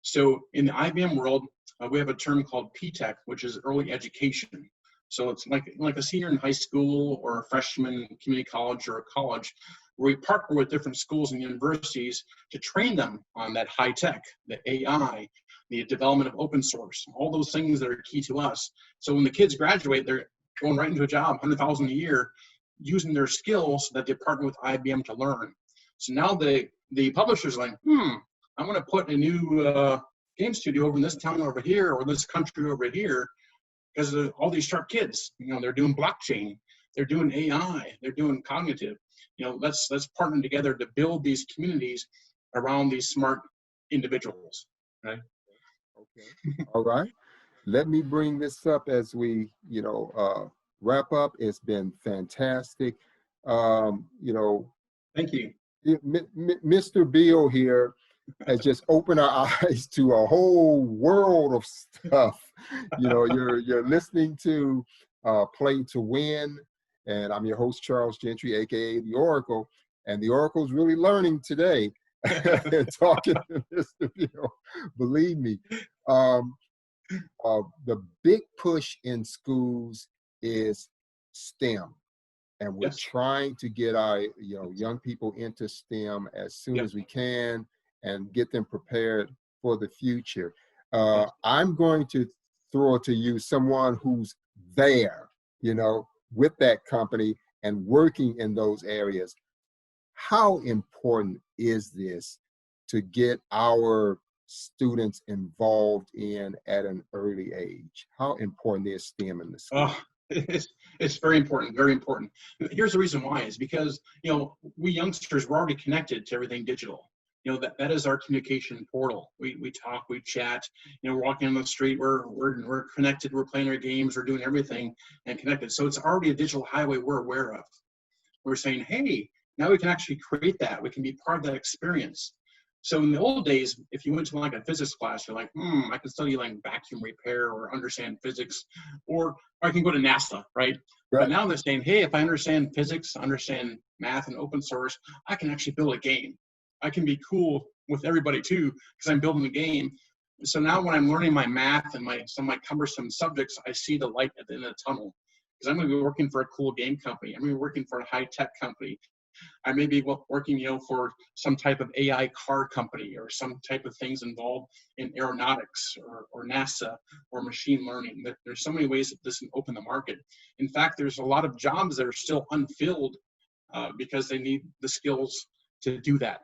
So in the IBM world, we have a term called P-Tech, which is early education. So it's like a senior in high school or a freshman in community college or a college, where we partner with different schools and universities to train them on that high tech, the AI, the development of open source, all those things that are key to us. So when the kids graduate, they're going right into a job, $100,000 a year, using their skills that they partner with IBM to learn. So now the publisher's like, I'm going to put a new game studio over in this town over here, or this country over here, because of all these sharp kids. They're doing blockchain, they're doing AI, they're doing cognitive. Let's partner together to build these communities around these smart individuals, right? Okay. All right. Let me bring this up as we, wrap up. It's been fantastic. Thank you. Mr. Bill here has just opened our eyes to a whole world of stuff. You're listening to Play2Win, and I'm your host, Charles Gentry, aka the Oracle, and the Oracle's really learning today and talking to Mr. Bill. Believe me, the big push in schools is STEM. And we're trying to get our young people into STEM as soon as we can and get them prepared for the future. I'm going to throw it to you, someone who's there, with that company and working in those areas. How important is this to get our students involved in at an early age? How important is STEM in the school? It's very important, very important. Here's the reason why, is because, we youngsters, we're already connected to everything digital. That is our communication portal. We talk, we chat, we're walking on the street, we're connected, we're playing our games, we're doing everything and connected. So it's already a digital highway we're aware of. We're saying, hey, now we can actually create that. We can be part of that experience. So in the old days, if you went to like a physics class, you're like, I can study like vacuum repair or understand physics, or I can go to NASA, right? But now they're saying, hey, if I understand physics, understand math and open source, I can actually build a game. I can be cool with everybody too, because I'm building a game. So now when I'm learning my math and some of my cumbersome subjects, I see the light at the end of the tunnel, because I'm going to be working for a cool game company. I'm going to be working for a high-tech company. I may be working, for some type of AI car company, or some type of things involved in aeronautics or NASA or machine learning. There's so many ways that this can open the market. In fact, there's a lot of jobs that are still unfilled because they need the skills to do that.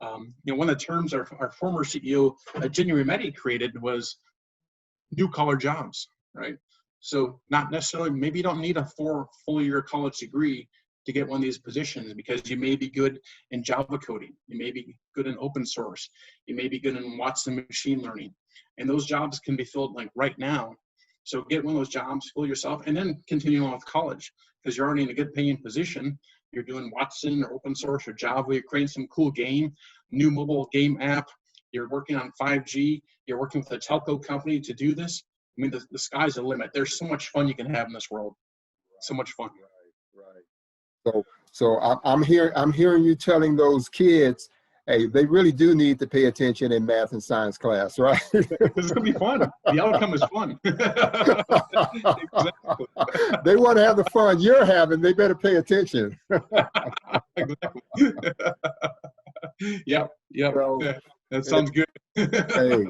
One of the terms our former CEO, Ginny Rometty, created was blue-collar jobs, right? So not necessarily, maybe you don't need a 4 full-year college degree to get one of these positions, because you may be good in Java coding, you may be good in open source, you may be good in Watson machine learning, and those jobs can be filled like right now. So get one of those jobs, fill yourself, and then continue on with college, because you're already in a good paying position. You're doing Watson or open source or Java, you're creating some cool game, new mobile game app, you're working on 5G, you're working with a telco company to do this. I mean, the sky's the limit. There's so much fun you can have in this world. So much fun. Right. So I'm hearing you telling those kids, hey, they really do need to pay attention in math and science class, right? It's gonna be fun. The outcome is fun. Exactly. They want to have the fun you're having. They better pay attention. Exactly. Yep. So, That sounds good. Hey,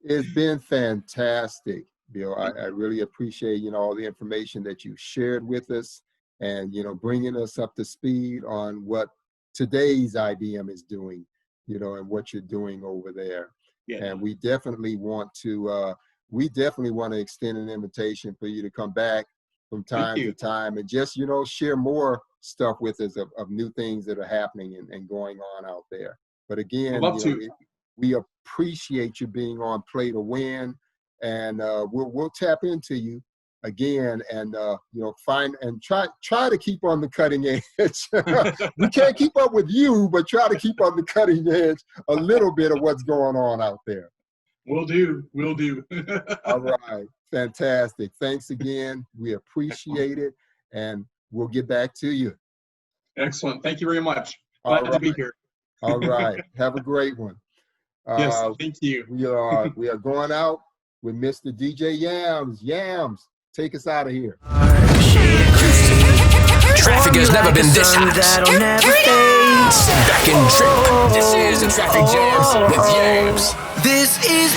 it's been fantastic, Bill. I really appreciate all the information that you shared with us, and bringing us up to speed on what today's IBM is doing, and what you're doing over there. Yeah. And we definitely want to extend an invitation for you to come back from time to time and just share more stuff with us of new things that are happening and going on out there. But again, we appreciate you being on Play to Win, and we'll tap into you again, and find and try to keep on the cutting edge. We can't keep up with you, but try to keep on the cutting edge a little bit of what's going on out there. Will do. All right, fantastic. Thanks again. We appreciate it, and we'll get back to you. Excellent. Thank you very much. Glad to be here. All right. Have a great one. Yes, thank you. We are going out with Mr. DJ Yams. Yams, take us out of here. Traffic has never been this hot. Sit back and trip. This is the Traffic Jams with Yams. This is